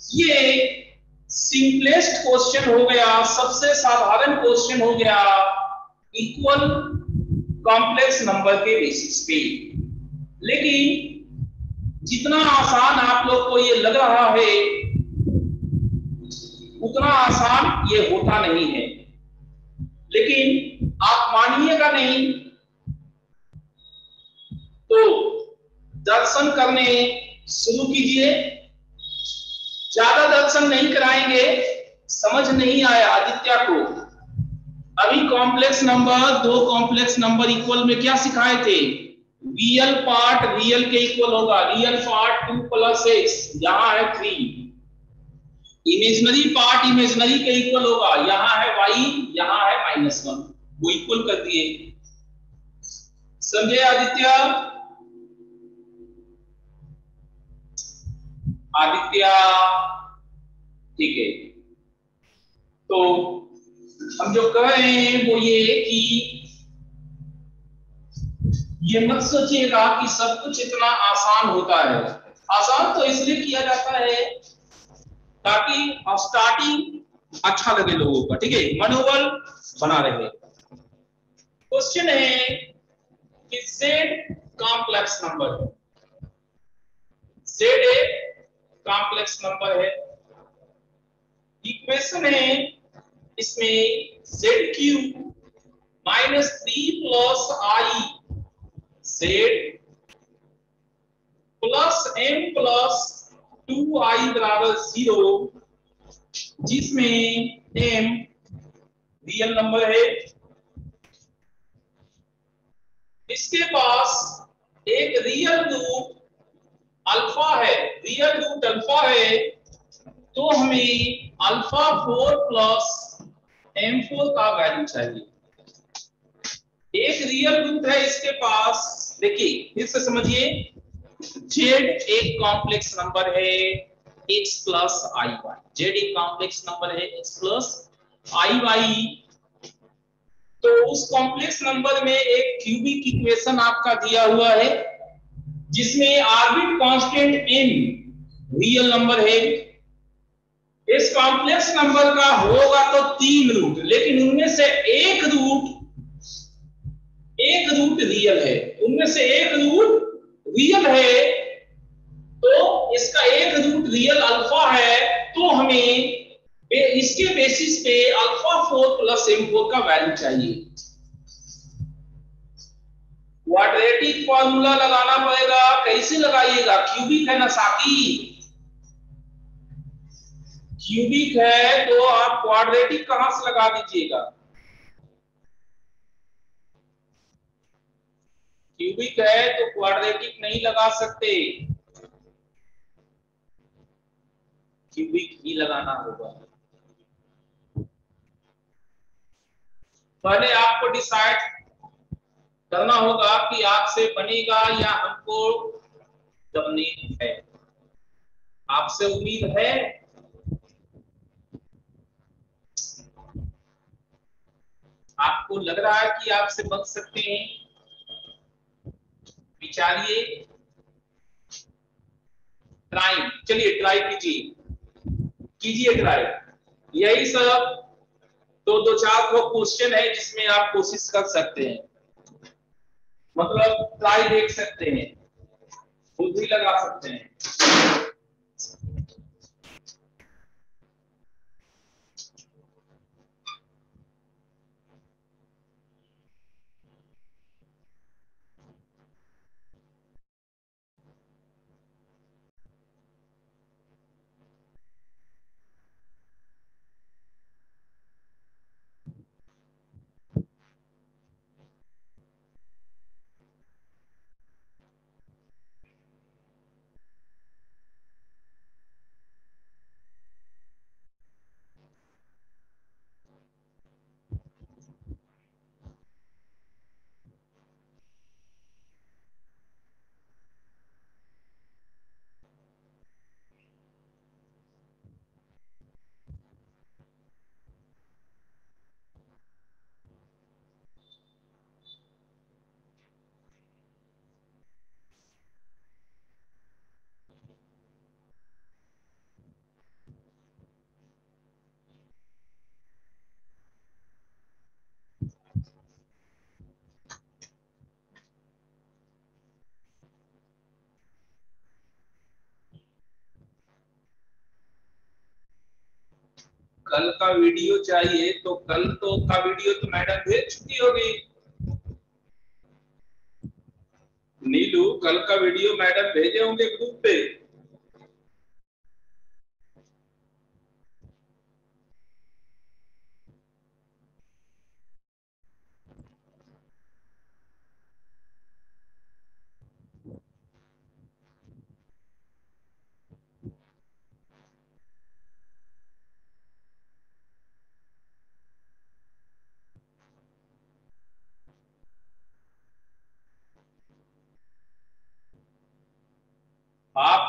ये सिंपलेस्ट क्वेश्चन हो गया, सबसे साधारण क्वेश्चन हो गया इक्वल कॉम्प्लेक्स नंबर के बेसिस पे। लेकिन जितना आसान आप लोग को ये लग रहा है, उतना आसान ये होता नहीं है। लेकिन आप मानिएगा नहीं तो दर्शन करने शुरू कीजिए। ज्यादा दर्शन नहीं कराएंगे, समझ नहीं आया आदित्य को अभी कॉम्प्लेक्स नंबर, दो कॉम्प्लेक्स नंबर इक्वल में क्या सिखाए थे? रियल पार्ट रियल के इक्वल होगा, रियल पार्ट 2 + x, यहाँ है 3। इमेजिनरी पार्ट इमेजिनरी के इक्वल होगा, यहाँ है y, यहाँ है -1, वो इक्वल कर दिए। समझे आदित्य? आदित्य ठीक है। तो हम जो कह रहे हैं वो ये कि ये मत सोचिएगा कि सब कुछ इतना आसान होता है। आसान तो इसलिए किया जाता है ताकि स्टार्टिंग अच्छा लगे लोगों का, ठीक है, मनोबल बना रहे। क्वेश्चन है कि z कॉम्प्लेक्स नंबर है, z एक कॉम्प्लेक्स नंबर है। इक्वेशन है इसमें z³ -3 + i z +m + 2i = 0, जिसमें m रियल नंबर है। इसके पास एक रियल रूट अल्फा है, रियल रूट अल्फा है, तो हमें α4 + m4 का वैल्यू चाहिए। एक रियल रूट है इसके पास, देखिए फिर से समझिए, z एक कॉम्प्लेक्स नंबर है x + iy, z एक कॉम्प्लेक्स नंबर है x + iy। तो उस कॉम्प्लेक्स नंबर में एक क्यूबिक इक्वेशन आपका दिया हुआ है जिसमें orbit constant n real number है। इस कॉम्प्लेक्स नंबर का होगा तो 3 रूट, लेकिन उनमें से एक रूट रियल है, उनमें से एक रूट रियल है, तो इसका एक रूट रियल अल्फा है, तो हमें इसके बेसिस पे α4 + m4 का वैल्यू चाहिए। क्वाड्रेटिक फॉर्मूला लगाना पड़ेगा। कैसे लगाइएगा? क्यूबिक है ना साकी, क्यूबिक है तो आप क्वाड्रेटिक कहां से लगा दीजिएगा? क्यूबिक है तो क्वाड्रेटिक नहीं लगा सकते, क्यूबिक ही लगाना होगा। पहले आपको डिसाइड करना होगा कि आपसे बनेगा या हमको बनने है। आपसे उम्मीद है? आपको लग रहा है कि आपसे बन सकते हैं? विचारिए, ट्राई, चलिए ट्राई कीजिए ट्राई। यही सब तो 2-4 क्वेश्चन है जिसमें आप कोशिश कर सकते हैं, मतलब ट्राई देख सकते हैं, बुद्धि लगा सकते हैं। कल का वीडियो चाहिए तो कल तो का वीडियो तो मैडम भेज चुकी होगी। नीलू, कल का वीडियो मैडम भेजे होंगे ग्रुप पे।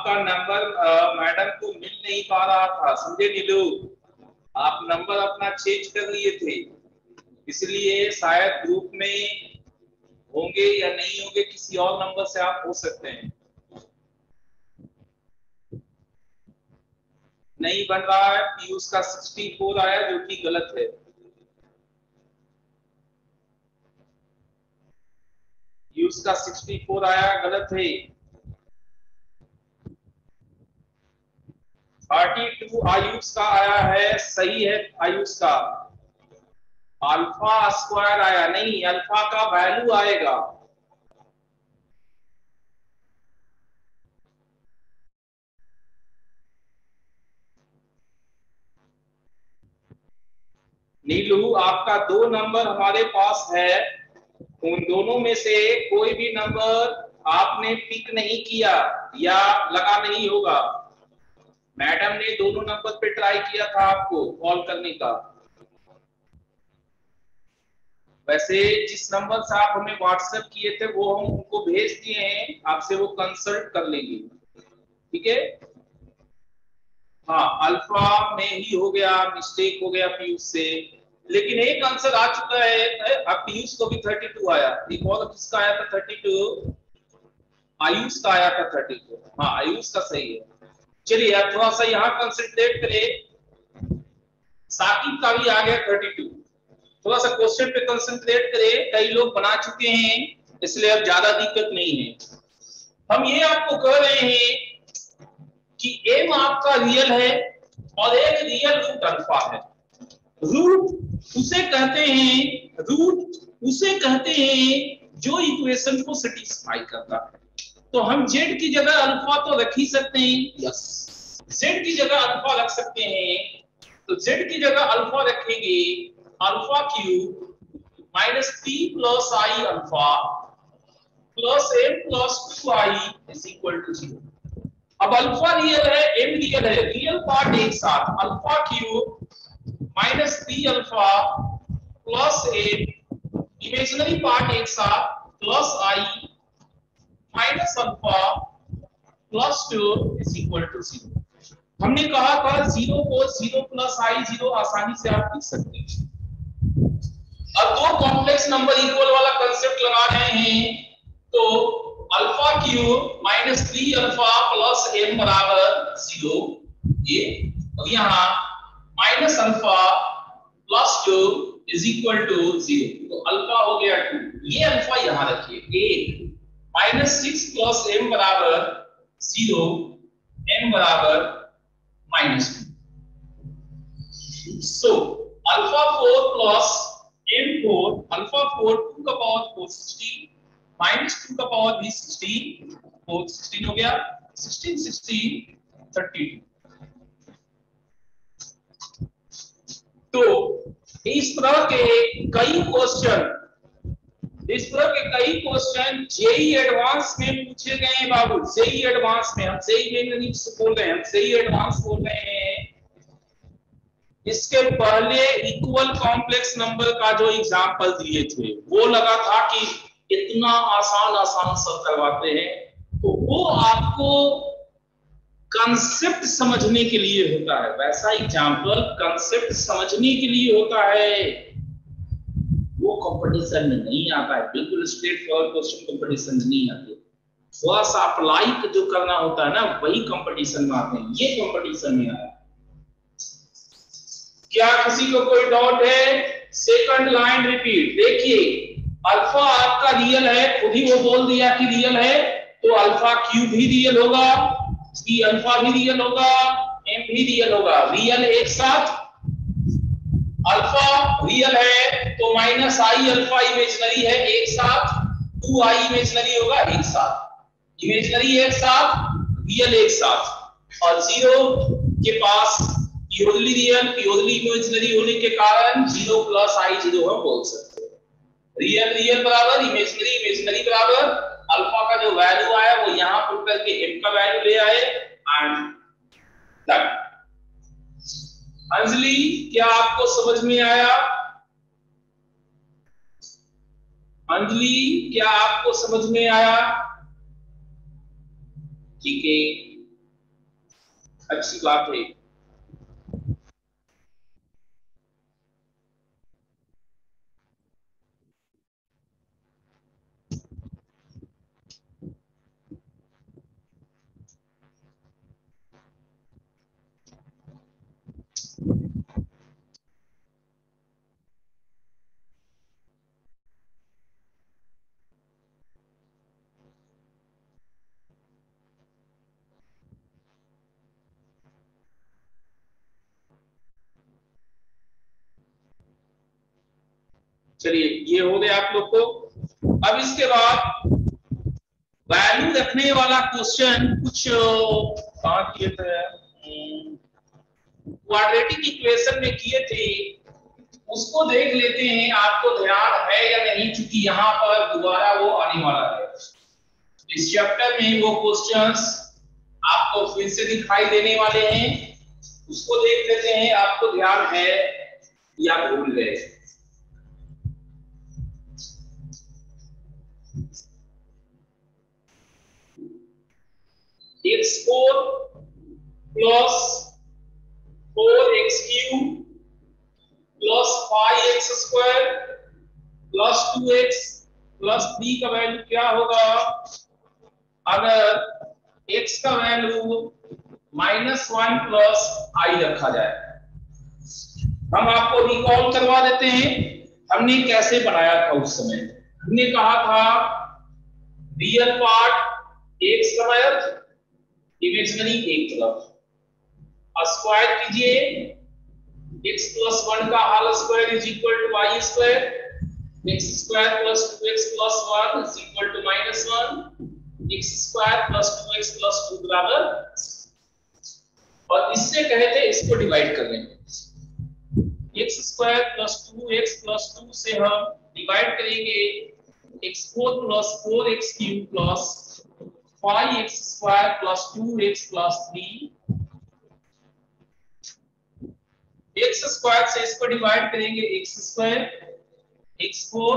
आपका नंबर मैडम को मिल नहीं पा रहा था, समझे नीलू? आप नंबर अपना चेंज कर लिए थे, इसलिए शायद ग्रुप में होंगे या नहीं होंगे, किसी और नंबर से आप हो सकते हैं। नहीं बन रहा है, पीयूष का 64 आया जो कि गलत है। पीयूष का 64 आया, गलत है। 32 आयुष का आया है, सही है आयुष का। अल्फा स्क्वायर आया नहीं, अल्फा का वैल्यू आएगा। नीलू आपका 2 नंबर हमारे पास है, उन दोनों में से कोई भी नंबर आपने पिक नहीं किया या लगा नहीं होगा। मैडम ने दोनों नंबर पे ट्राई किया था आपको कॉल करने का। वैसे जिस नंबर से आप हमें व्हाट्सएप किए थे वो हम उनको भेज दिए हैं, आपसे वो कंसल्ट कर लेंगे, ठीक है? हाँ, अल्फा में ही हो गया, मिस्टेक हो गया पीयूष से, लेकिन एक आंसर आ चुका है। अब पीयूष को भी 32 आया। एक और किसका आया था 32? आयुष का आया था 32। हाँ, आयुष का सही है। चलिए अब थोड़ा सा यहाँ कंसंट्रेट करें। साकिब का भी आ गया 32। थोड़ा सा क्वेश्चन पे कंसंट्रेट करें, कई लोग बना चुके हैं, इसलिए अब ज्यादा दिक्कत नहीं है। हम ये आपको कह रहे हैं कि m आपका रियल है और एक रियल रूट अल्फा है। रूट उसे कहते हैं जो इक्वेशन को सेटिस्फाई करता है। तो हम z की जगह अल्फा तो रख ही सकते हैं, यस, z की जगह अल्फा रख सकते हैं। तो z की जगह अल्फा रखेंगे, alpha cube minus 3 plus i alpha plus m plus 2i is equal to 0। अब अल्फा रियल है, m रियल है, रियल पार्ट एक साथ, alpha cube minus 3 alpha plus m, imaginary part एक साथ, plus i minus alpha plus 2 is equal to 0। हमने कहा था 0 को 0 प्लस i 0 आसानी से आप लिख सकते हैं। अब दो कॉम्प्लेक्स नंबर इक्वल वाला कंसेप्ट लगा रहे हैं, तो alpha cube minus 3 alpha plus m बराबर 0, ये, और यहाँ minus alpha plus 2 is equal to 0। तो अल्फा हो गया 2, ये अल्फा यहाँ रखिए 1, माइनस 6 प्लस m बराबर 0, m बराबर minus 2। So alpha 4 plus m4, alpha 4 2 का पावर 4 16 माइनस 2 का पावर भी 16, 4 16 हो गया, 16 16 32। तो इस तरह के कई क्वेश्चन जेई एडवांस में पूछे गए हैं बाबू। जेई एडवांस में, हम जेई में नहीं बोल रहे हैं, हम जेई एडवांस बोल रहे हैं। इसके पहले इक्वल कॉम्प्लेक्स नंबर का जो एग्जांपल दिए थे वो लगा था कि इतना आसान सब करवाते हैं, तो वो आपको कंसेप्ट समझने के लिए होता है। वैसा एग्जांपल कंसेप्ट समझने के लिए होता है, वो कंपटीशन में नहीं आता है। बिल्कुल स्ट्रेट फॉरवर्ड क्वेश्चन कंपटीशन में नहीं आते, थोड़ा सा अप्लाई जो करना होता है ना, वही कंपटीशन में आते हैं। ये कंपटीशन में आया। क्या किसी को कोई डाउट है? Second line repeat. देखिए अल्फा आपका रियल है, खुद ही वो बोल दिया कि रियल है, तो अल्फा क्यूब भी रियल होगा, सी अल्फा भी रियल होगा, एम भी रियल होगा। रियल एक साथ, अल्फा रियल है तो माइनस आई अल्फा इमेजिनरी है एक साथ, 2i इमेजिनरी होगा एक साथ, इमेजिनरी एक साथ, रियल एक साथ, और 0 के पास प्योरली रियल प्योरली इमेजिनरी होने के कारण 0 प्लस आई 0 हम बोल सकते हैं। रियल रियल बराबर इमेजिनरी इमेजिनरी बराबर, अल्फा का जो वैल्यू आया वो यहां पुट करके m का वैल्यू ले आए एंड डन। अंजलि क्या आपको समझ में आया? अंजलि क्या आपको समझ में आया? ठीक है, अच्छी बात है। चलिए ये हो गया आप लोग को। अब इसके बाद वैल्यू रखने वाला क्वेश्चन कुछ कहाँ किए थे, क्वाड्रेटिक इक्वेशन में किए थे, उसको देख लेते हैं। आपको ध्यान है या नहीं, क्योंकि यहाँ पर दोबारा वो आने वाला है इस चैप्टर में। वो क्वेश्चंस आपको फिर से दिखाई देने वाले हैं, उसको देख लेते हैं। आपको ध्यान है या भूल गए। x4 plus 4x³ plus 5x² plus 2x plus 3 का वैल्यू क्या होगा अगर x का वैल्यू -1 प्लस i रखा जाए। हम आपको रिकॉल करवा देते हैं हमने कैसे बनाया था। उस समय हमने कहा था रियल पार्ट एक स्क्वायर, इमेजिनरी एक तरफ, स्क्वायर कीजिए x+1 का whole square is equal to y square, x² plus 2x plus 1 is equal to -1, x² plus 2x plus 2 बराबर, और इससे कहे थे इसको डिवाइड कर लेंगे। x² प्लस 2x प्लस 2 से हम डिवाइड करेंगे x4 plus 4x³ plus 5x² plus 2x plus 3, x² से इसको डिवाइड करेंगे x², x4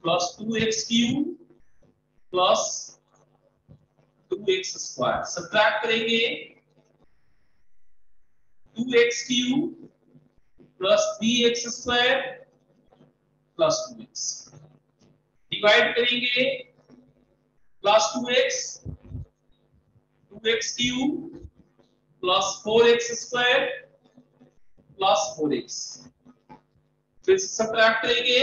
plus 2x³ plus 2x², subtract करेंगे 2x³ plus 3x² plus 2x, divide करेंगे plus 2x 2x³ plus 4x² plus 4x, फिर से subtract करेंगे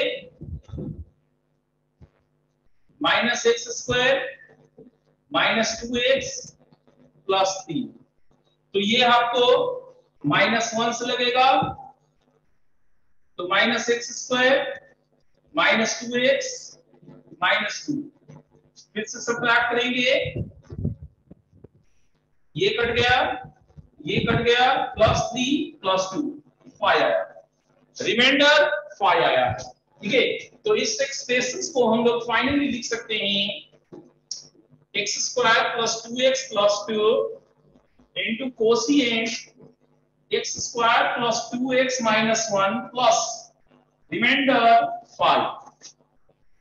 -x² minus 2x plus 3, तो ये आपको -1 से लगेगा, तो -x² माइनस 2x माइनस 2, फिर से सब्ट्रैक्ट करेंगे, ये कट गया, ये कट गया, +3 प्लस 2 5 आया, रिमाइंडर 5 आया। ठीक है, तो इस एक्सप्रेशन को हम लोग फाइनली लिख सकते हैं x² plus 2x plus 2 into quotient x² plus 2x minus 1 plus remainder 5,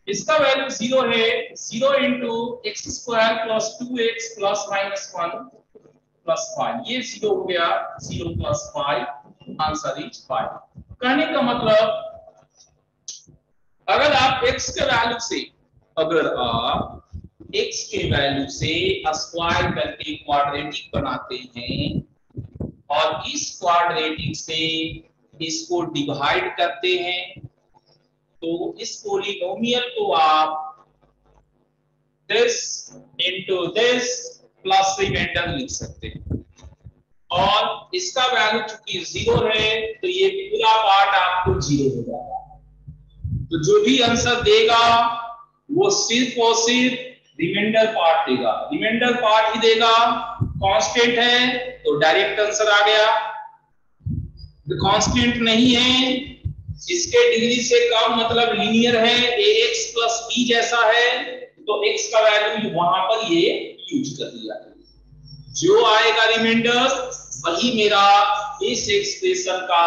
इसका वैल्यू 0 है, 0 into x² plus 2x plus minus 1 plus 5, ये 0 हो गया, 0 प्लस 5, आंसर इज 5। कहने का मतलब अगर आप x के वैल्यू से, अगर आप x के वैल्यू से स्क्वायर करके क्वाड्रेटिक बनाते हैं और इस क्वाड्रेटिक से इसको डिवाइड करते हैं, तो इस पॉलिनोमियल को आप this into this plus remainder लिख सकते हैं, और इसका वैल्यू चूंकि 0 है तो ये पूरा पार्ट आपको 0 हो जाएगा। तो जो भी आंसर देगा वो सिर्फ और सिर्फ रिमाइंडर पार्ट देगा, रिमाइंडर पार्ट ही देगा। कांस्टेंट है तो डायरेक्ट आंसर आ गया, कांस्टेंट नहीं है, इसके डिग्री से कम मतलब लीनियर है, ax प्लस b जैसा है, तो x का वैल्यू वहां पर ये यूज कर दिया। जो आएगा रिमाइंडर वही मेरा इस एक्सप्रेशन का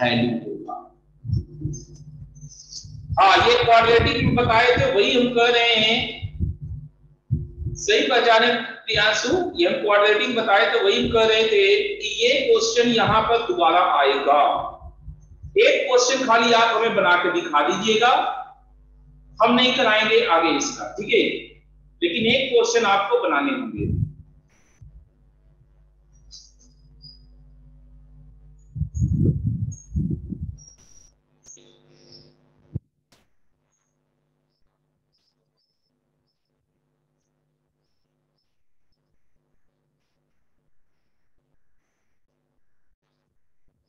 वैल्यू होगा। हाँ, ये क्वाड्रेटिक में बताए थे, वही हम कह रहे हैं। सही पहचाने प्रियांशु, ये हम क्वाड्रेटिक बताए तो वही कह रहे थे कि ये क्वेश्चन यहाँ पर दोबारा आएगा। एक क्वेश्चन खाली आप हमें बना के दिखा दीजिएगा, हम नहीं कराएंगे आगे इसका, ठीक है, लेकिन एक क्वेश्चन आपको बनाने होंगे।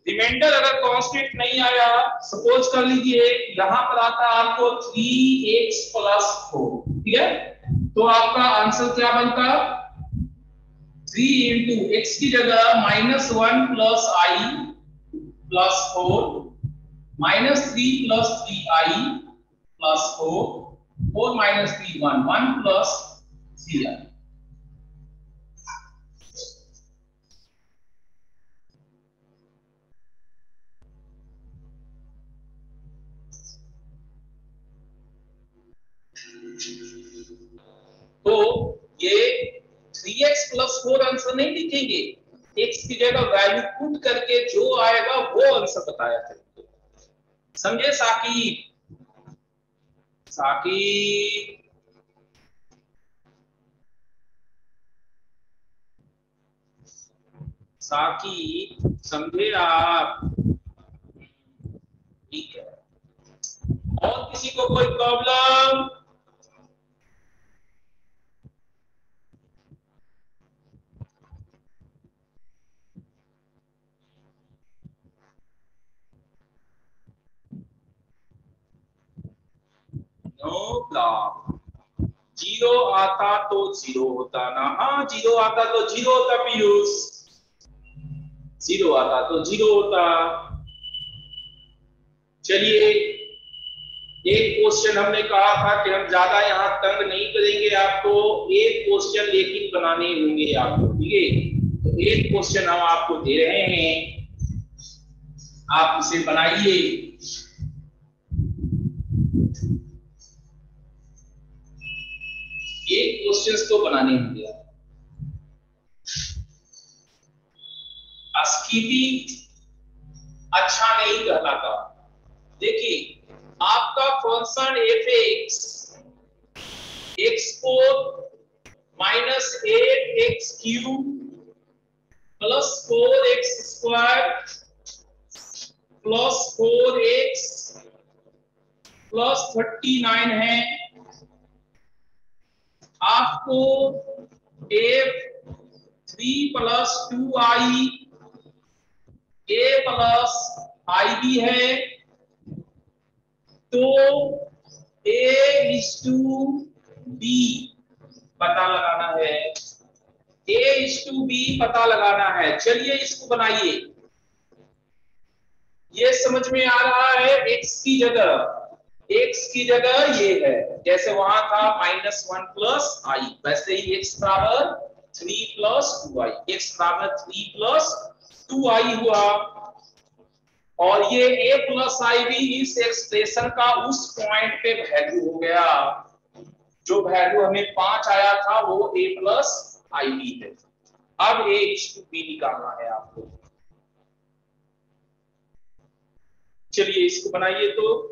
रिमाइंडर अगर कांस्टेंट नहीं आया, सपोज कर लीजिए यहां पर आता आपको 3x प्लस 4, ठीक है, तो आपका आंसर क्या बनता? 3 इंटू एक्स की जगह -1 plus I plus 4, -3 plus 3i plus 4, 4 minus 3 1, 1 plus 3i। तो ये 3x प्लस 4 आंसर नहीं लिखेंगे, x की जगह वैल्यू पुट करके जो आएगा वो आंसर बताया करेंगे। समझे साकिब? साकिब साकिब समझे आप? ठीक है, और किसी को कोई प्रॉब्लम? No problem. जीरो आता तो जीरो होता ना? हाँ, जीरो आता तो जीरो होता पीयूष, जीरो आता तो जीरो होता। चलिए, एक क्वेश्चन हमने कहा था कि हम ज्यादा यहाँ तंग नहीं करेंगे आपको, एक क्वेश्चन लेकिन बनाने होंगे आपको, ठीक है, तो एक क्वेश्चन हम आपको दे रहे हैं, आप इसे बनाइए। एक क्वेश्चंस तो बनाने होंगे। स्कीपिंग अच्छा नहीं कहलाता। देखिए, आपका फंक्शन एफ एक्स को -8x³ plus 4x² plus 4x plus 39 है। आपको f3 plus 2i a plus ib है, तो a:b पता लगाना है, a:b पता लगाना है। चलिए इसको बनाइए, ये समझ में आ रहा है। x की जगह ये है, जैसे वहां था -1 प्लस i, वैसे ही x बराबर 3 प्लस 2i, x बराबर 3 प्लस 2i हुआ। और ये a प्लस आई भी इस एक्सप्रेशन का उस पॉइंट पे वैल्यू हो गया, जो वैल्यू हमें 5 आया था वो a प्लस आई बी है। अब a:b निकालना है आपको। चलिए इसको बनाइए तो।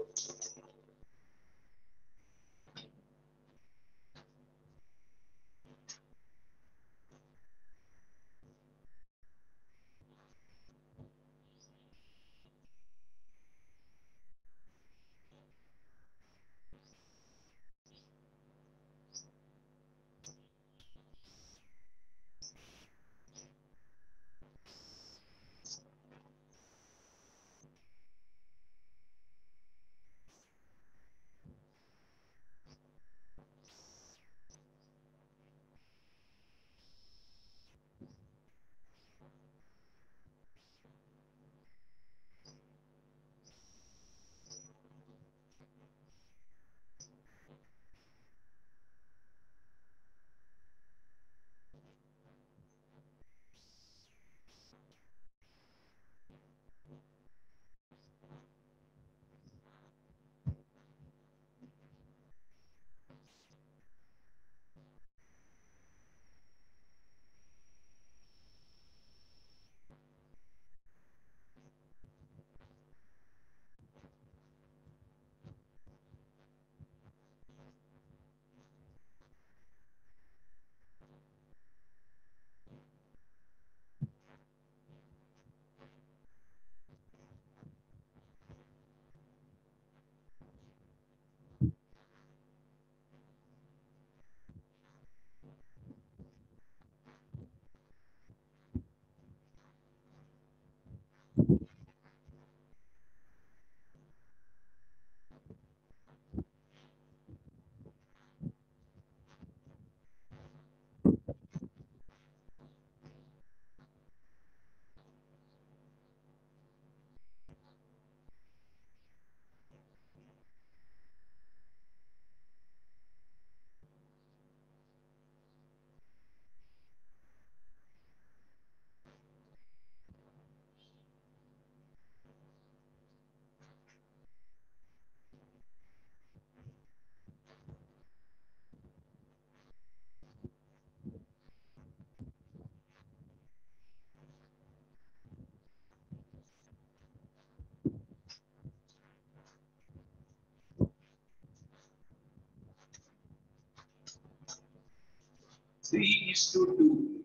3:2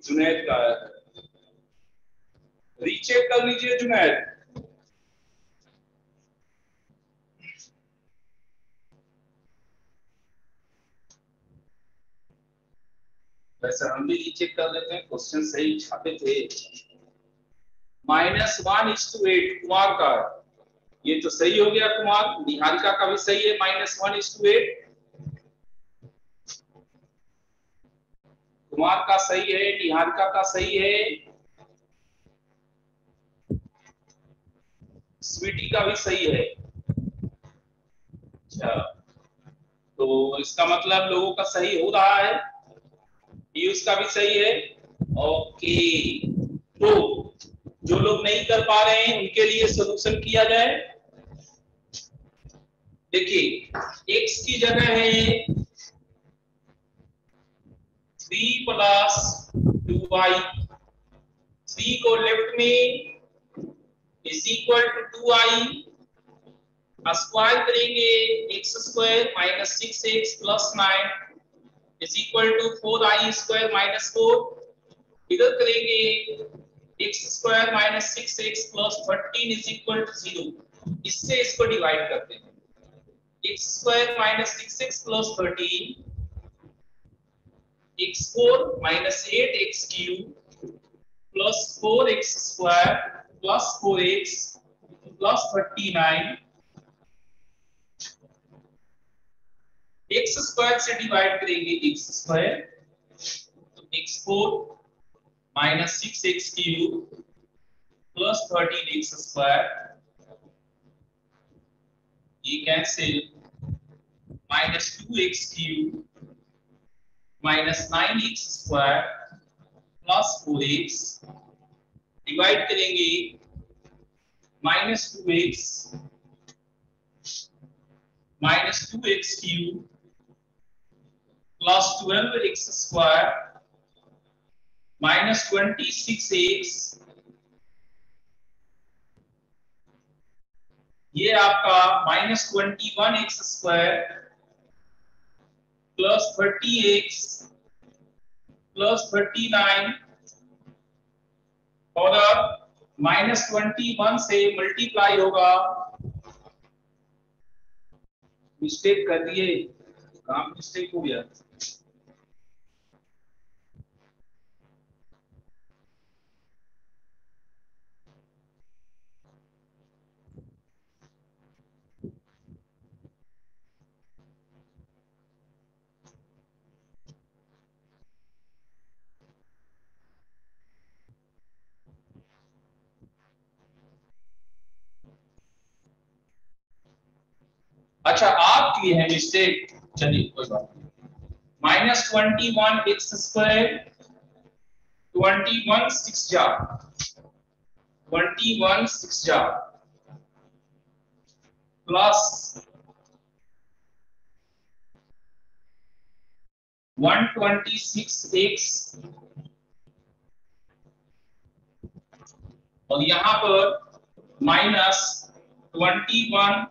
जुनैद का है। रीचेक कर लीजिए जुनैद। वैसे हम भी रीचेक कर लेते हैं, क्वेश्चन सही छापे थे। -1:8 कुमार का, ये तो सही हो गया कुमार। निहारिका का भी सही है, -1:8। कुमार का सही है, निहारिका का सही है, स्वीटी का भी सही है। अच्छा, तो इसका मतलब लोगों का सही हो रहा है। पीयूष का भी सही है। ओके, तो जो लोग नहीं कर पा रहे हैं उनके लिए सॉल्यूशन किया जाए। देखिए x की जगह है 3 + 2y, 3 को लेफ्ट में = 2y, स्क्वायर करेंगे x² - 6x + 9 = 4y² - 4। इधर करेंगे x² - 6x + 13 = 0। इससे इसको डिवाइड करते हैं। x² - 6x + 13 x4 - 8x³ + 4x² + 4x + 39 x² से डिवाइड करेंगे x², तो x4 - 6x³ + 13x², ये cancel, -2x³ - 9x² + 4x divide करेंगे -2x - 2x³ + 12x² - 26x, ये आपका -21x² + 30x + 39 और -21 से मल्टीप्लाई होगा। मिस्टेक कर दिए, काम मिस्टेक हो गया। अच्छा, आप किए हैं मिस्टेक, चलिए कोई बात नहीं। -21x², 21 6 जा 21 6 जा प्लस 126x, और यहाँ पर -21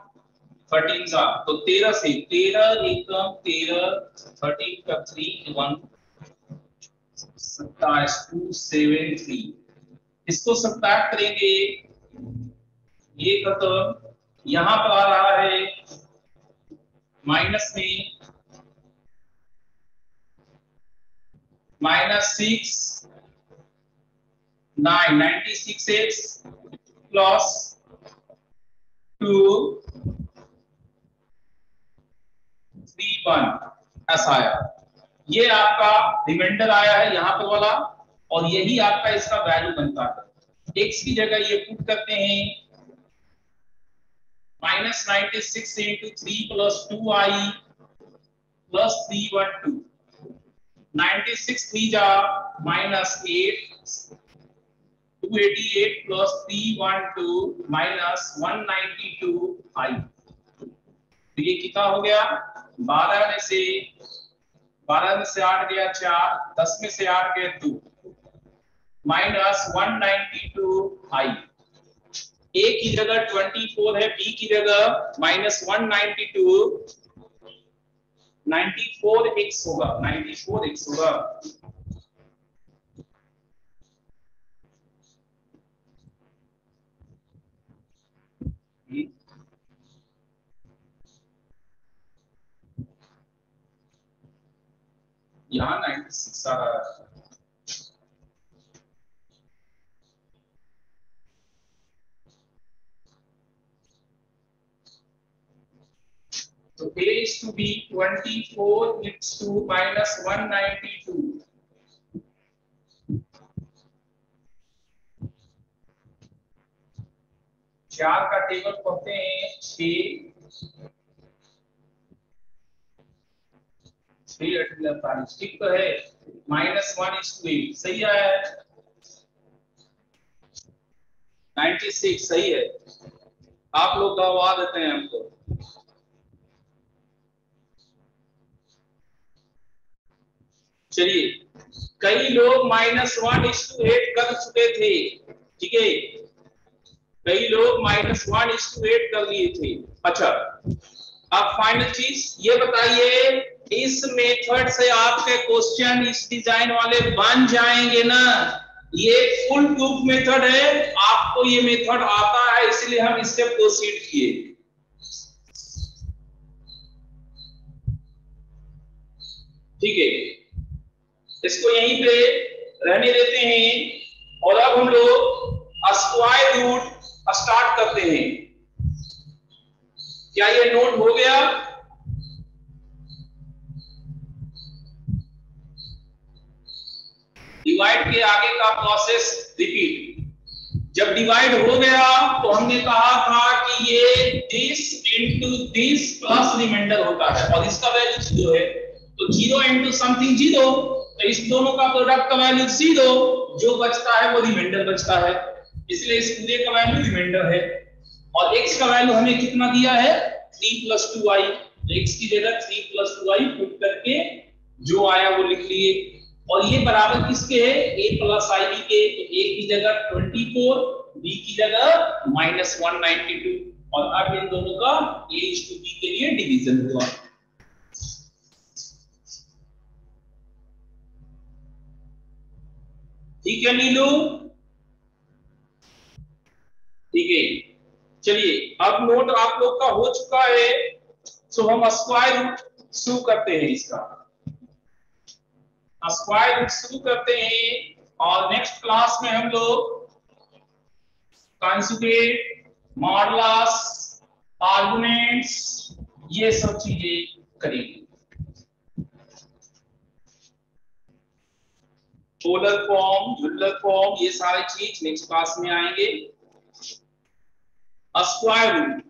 13 जा, तो 13 से 13 एकम 13 13 का 3 1 27 273, इसको सब्ट्रैक्ट करेंगे, ये खत्म। यहाँ पर आ रहा है माइनस में -6 9 96x प्लस 2 3 1 ऐसा आया। ये आपका रिमाइंडर आया है यहाँ पर वाला, और यही आपका इसका वैल्यू बनता है। x की जगह ये पुट करते हैं -96 × 3 + 2i + 312, 96 3 जा -8, 288 + 312 -192i, तो ये कितना हो गया? 12 में से 8 गया 4, 10 में से 8 गया 2, -192i। a की जगह 24 है, b की जगह -192 94x होगा, 94x होगा। यहाँ 96 आ रहा है। तो a is to b 24 x to minus 192। चार का टेबल पढ़ते हैं 6 ठीक तो है। -1:8 सही है। 96 सही है। आप लोग गवा देते हैं हमको। चलिए, कई लोग -1:8 कर चुके थे, ठीक है, कई लोग -1:8 कर लिए थे। अच्छा, अब फाइनल चीज ये बताइए, इस मेथड से आपके क्वेश्चन इस डिजाइन वाले बन जाएंगे ना? ये फुल प्रूफ मेथड है, आपको ये मेथड आता है, इसलिए हम इससे प्रोसीड किए। ठीक है, इसको यहीं पे रहने देते हैं और अब हम लोग स्क्वायर रूट स्टार्ट करते हैं। क्या ये नोट हो गया? डिवाइड के आगे का प्रोसेस रिपीट। जब डिवाइड हो गया तो हमने कहा था कि ये this into this plus remainder होता है और इसका वैल्यू 0 है, तो 0 इनटू समथिंग 0, तो इस दोनों का प्रोडक्ट का वैल्यू 0, जो बचता है वो रिमाइंडर बचता है, इसलिए इस पूरे का वैल्यू रिमाइंडर है। और x का वैल्यू हमें कितना दिया है? 3 + 2i। x की जगह 3 + 2i पुट करके जो आया वो लिख लिए। और ये बराबर किसके है? a + ib के। तो a की जगह 24, b की जगह -192, और अब इन दोनों का a/b के लिए डिवीजन हुआ। ठीक है नीलू? ठीक है, चलिए अब नोट आप लोग का हो चुका है, तो हम स्क्वायर रूट शुरू करते हैं। इसका स्क्वायर रूट शुरू करते हैं और नेक्स्ट क्लास में हम लोग कॉन्जुगेट, मॉडुलस, आर्गुमेंट्स, ये सब चीजें करेंगे। पोलर फॉर्म, यूलर फॉर्म, ये सारी चीज नेक्स्ट क्लास में आएंगे। Square root,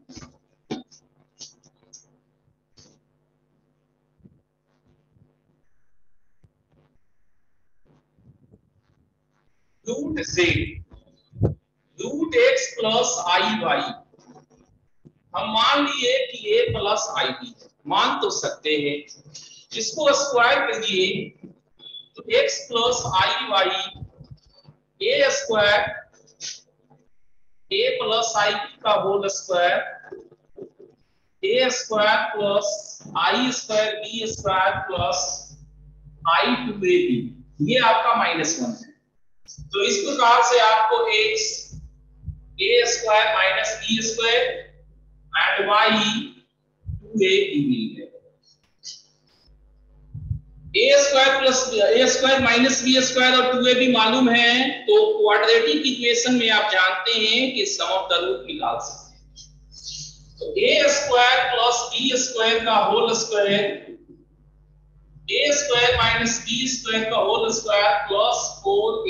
root z root x plus i y. हम मान लिए कि a प्लस आई बी, मान तो सकते हैं। इसको स्क्वायर करिए तो x plus i y a square, a plus i b का whole square, a square plus i square b square plus i two a b, ये आपका -1 है। तो इस प्रकार से आपको x a square minus b square and y 2ab मिल गया। a square plus a square minus b square और 2ab मालूम है, तो क्वाड्रेटिक इक्वेशन में आप जानते हैं कि सम ऑफ द रूट निकाल सकते हैं। तो a square plus B square का whole square, a square minus b square का whole square plus 4ab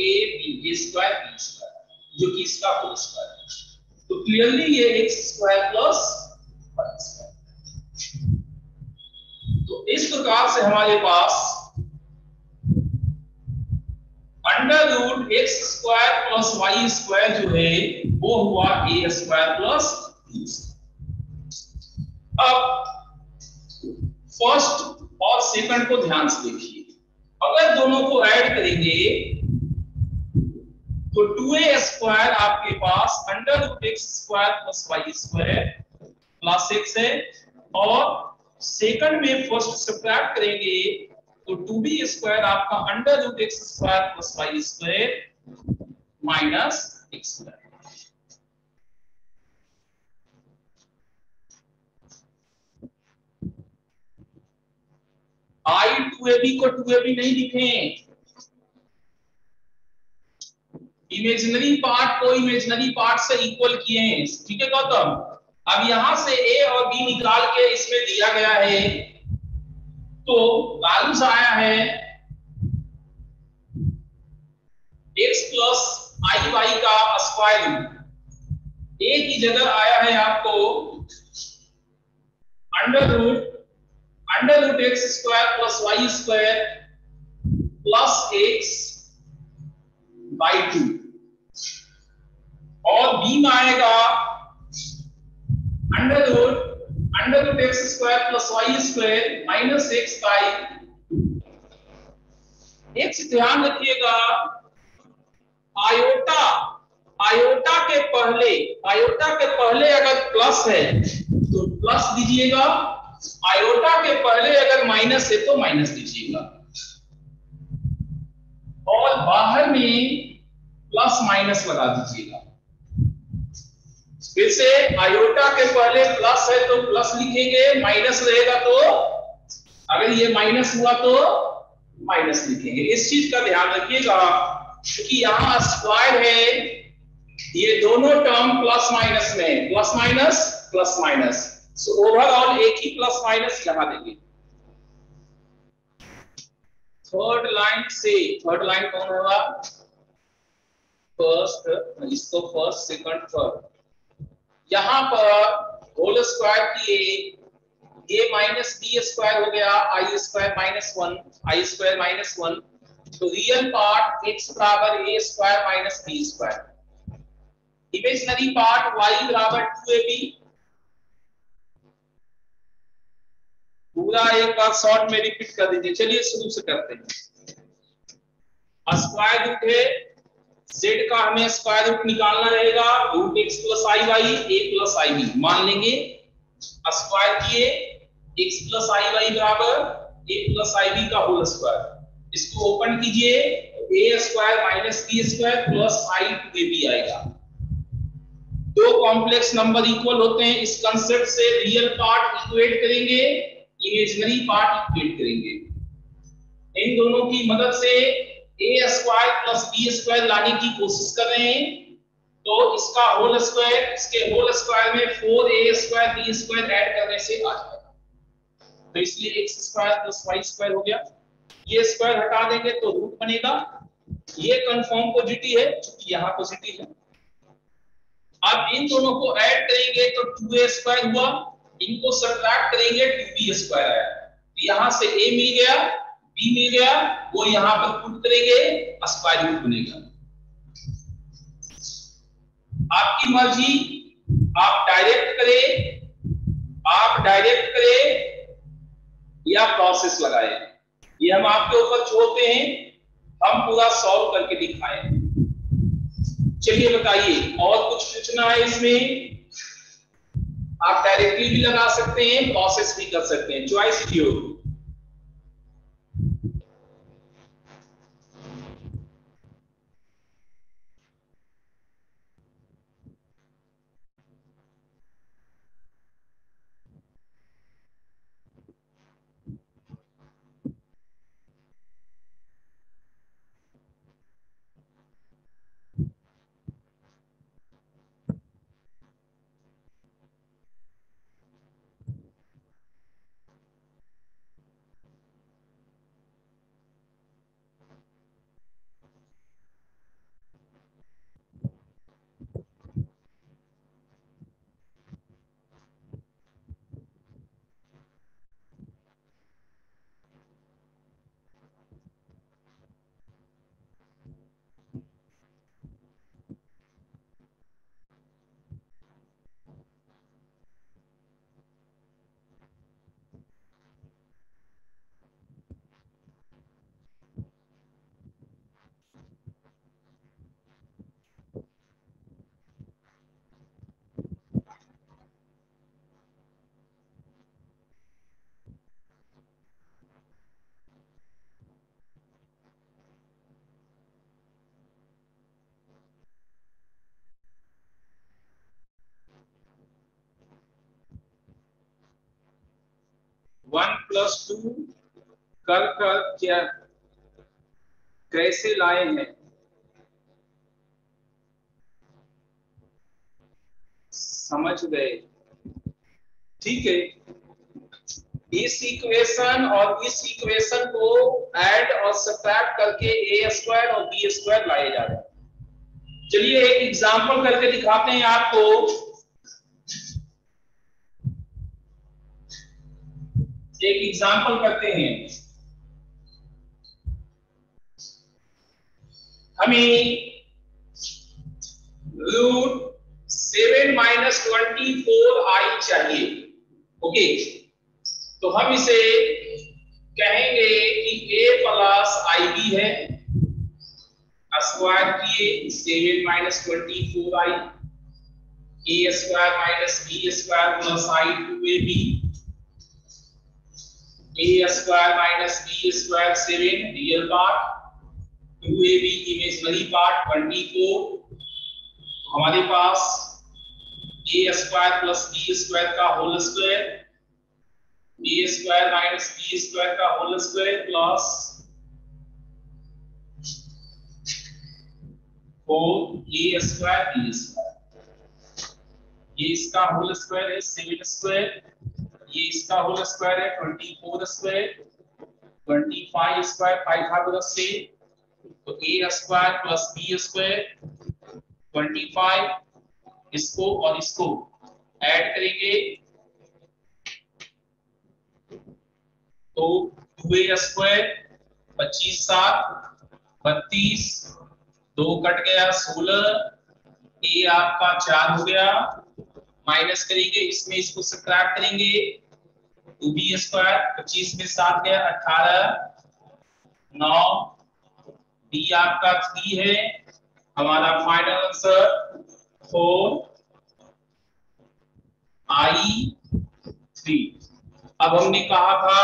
square b square, जो कि इसका होल स्क्वायर है। तो क्लियरली ये x square plus y square. तो इस प्रकार से हमारे पास under root x square plus y square जो है वो हुआ a square plus b square. अब फर्स्ट और सेकंड को ध्यान से देखिए, अगर दोनों को ऐड करेंगे तो 2a स्क्वायर आपके पास under root x square plus y square plus x है, और सेकंड में फर्स्ट सब्ट्रैक्ट करेंगे तो 2b स्क्वायर आपका under root x square plus y square minus x square. I to 2ab को 2ab नहीं लिखें, इमेजिनरी पार्ट को इमेजिनरी पार्ट से इक्वल किए हैं, ठीक है गौतम। अब यहां से ए और बी निकाल के इसमें दिया गया है, तो वैल्यूज आया है x प्लस आई वाई का स्क्वायर रूट, ए की जगह आया है आपको under root x square plus y square plus x by 2, और बी में आएगा under root x square plus y square minus x by 2। X ध्यान रखिएगा, आयोटा आयोटा के पहले अगर प्लस है तो प्लस दीजिएगा, आयोटा के पहले अगर माइनस है तो माइनस दीजिएगा, और बाहर में प्लस माइनस लगा दीजिएगा। फिर से आयोटा के पहले प्लस है तो प्लस लिखेंगे, माइनस रहेगा तो अगर ये माइनस हुआ तो माइनस लिखेंगे। इस चीज का ध्यान रखिएगा, क्योंकि यहां स्क्वायर है, ये दोनों टर्म प्लस माइनस में, प्लस माइनस, सो ओवरऑल एक ही प्लस माइनस यहां देंगे। थर्ड लाइन कौन होगा, फर्स्ट, इसको फर्स्ट सेकंड थर्ड, यहां पर होल स्क्वायर किए, a माइनस बी स्क्वायर हो गया, आई स्क्वायर माइनस वन, तो रियल पार्ट x बराबर a square minus b square, imaginary part y बराबर 2ab। पूरा एक बार शॉर्ट में रिपीट कर दीजिए। चलिए शुरू से करते हैं। स्क्वायर रूट है, z का हमें स्क्वायर रूट निकालना रहेगा, root x plus i y a plus i b मान लेंगे, स्क्वायर किए x प्लस आई वाई बराबर a प्लस आई बी का होल स्क्वायर, इसको ओपन कीजिए, a square minus b square plus i two ab आएगा। दो कॉम्प्लेक्स नंबर इक्वल होते हैं, इस कंसेप्ट से रियल पार्ट इक्वेट करेंगे, इमेजिनरी पार्ट इक्वेट करेंगे। इन दोनों की मदद से a square plus b square लाने की कोशिश कर रहे हैं, तो इसका होल स्क्वायर, इसके होल स्क्वायर में 4a square b square add करने से आ जाएगा, तो इसलिए x square plus y square हो गया। ये स्क्वायर हटा देंगे तो रूट बनेगा, ये कंफर्म पॉजिटिव है क्योंकि यहां पॉजिटिव है। अब इन दोनों को ऐड करेंगे तो 2a स्क्वायर हुआ, इनको सब्ट्रैक्ट करेंगे 2b स्क्वायर आया, यहां से a मिल गया, b मिल गया, वो यहां पर पुट करेंगे, स्क्वायर रूट बनेगा। आपकी मर्जी, आप डायरेक्ट करें या प्रोसेस लगाए, ये हम आपके ऊपर छोड़ते हैं, हम पूरा सॉल्व करके दिखाएं। चलिए बताइए, और कुछ पूछना है इसमें? आप डायरेक्टली भी लगा सकते हैं, प्रोसेस भी कर सकते हैं, चॉइस की होगी। वन प्लस टू कर कर क्या कैसे लाए हैं, समझ गए। ठीक है, इस इक्वेशन और इस इक्वेशन को ऐड और सब्ट्रैक्ट करके ए स्क्वायर और बी स्क्वायर लाए जा रहे हैं। चलिए एक एग्जांपल करके दिखाते हैं आपको। एक एग्जांपल करते हैं। हमें √7-24i चाहिए। ओके, तो हम इसे कहेंगे कि a प्लस IB है, स्क्वायर किए 7-24i, a square minus b square plus i2ab, a square minus b square 7 real part, 2ab imaginary part 24। हमारे पास a square plus b square का whole square, a square minus b square का whole square plus 4a square b square. ये इसका whole square है 7 square, ये इसका whole square है 24 स्क्वायर, 25 स्क्वायर पाइथागोरस से, तो a square plus b square 25, इसको और इसको ऐड करेंगे तो 2a स्क्वायर 25 7 32, 2 कट गया 16, a आपका 4 हो गया, माइनस करेंगे इसमें, इसको सब्ट्रैक्ट करेंगे 2b स्क्वायर 25 में 7 गया 18, 9, b आपका 3 है। हमारा फाइनल आंसर 4i3। अब हमने कहा था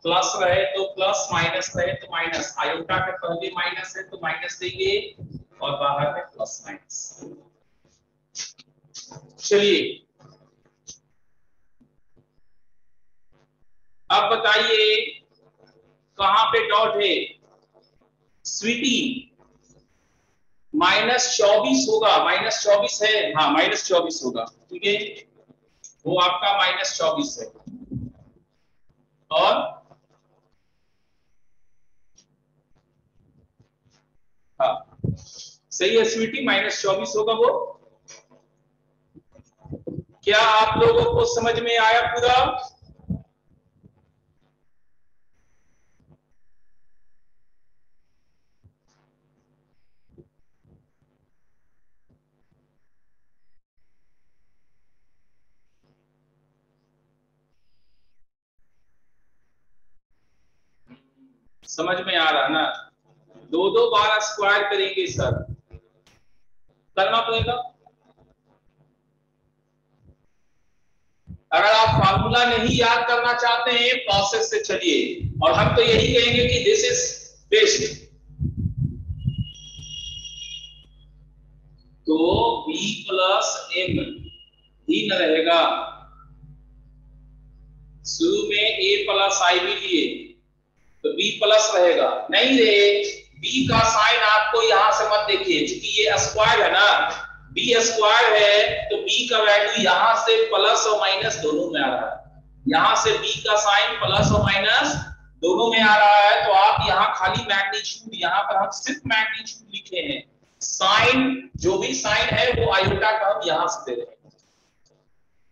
प्लस रहे तो प्लस, माइनस रहे तो माइनस, आयोटा के पहले माइनस है तो माइनस देंगे और बाहर में प्लस माइनस। चलिए अब बताइए कहां पे डॉट है स्वीटी, -24 होगा, -24 है, हाँ -24 होगा, ठीक है, वो आपका -24 है। और हाँ सही है स्वीटी, -24 होगा वो। क्या आप लोगों को समझ में आया पूरा? समझ में आ रहा ना? 2 बार स्क्वायर करेंगे सर, करना पड़ेगा। अगर आप फार्मूला नहीं याद करना चाहते हैं प्रोसेस से चलिए, और हम तो यही कहेंगे कि दिस इज बेस्ट। तो b प्लस m ही न रहेगा, शुरू में a प्लस i भी लिए तो b प्लस रहेगा, नहीं रे, b का साइन आपको यहां से मत देखिए, क्योंकि ये स्क्वायर है ना, b स्क्वायर है तो b का वैल्यू यहां से प्लस और माइनस दोनों में आ रहा है, यहां से b का साइन प्लस और माइनस दोनों में आ रहा है, तो आप यहां खाली मैग्नीट्यूड, यहां पर हम सिर्फ मैग्नीट्यूड लिखे हैं, साइन जो भी साइन है वो आयोटा का हम यहां से दे रहे हैं,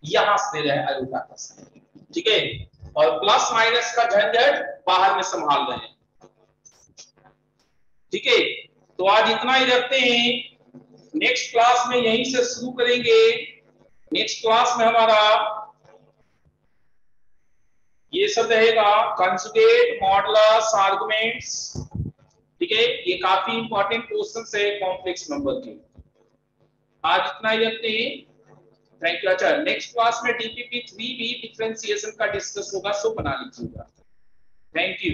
यहां से दे रहे हैं आयोटा का साइन, ठीक है, और प्लस माइनस का झंझट बाहर में संभाल रहे हैं, ठीक है। तो आज इतना ही रखते हैं, नेक्स्ट क्लास में यहीं से शुरू करेंगे। नेक्स्ट क्लास में हमारा ये सब रहेगा कंजुगेट, मॉडुलस, आर्गुमेंट्स, ठीक है, ये काफी इंपॉर्टेंट क्वेश्चन है कॉम्प्लेक्स नंबर के। आज इतना ही रखते हैं, थैंक यू। अच्छा, नेक्स्ट क्लास में DPP 3 भी डिफरेंशिएशन का डिस्कस होगा, सो बना लीजिएगा। Thank you.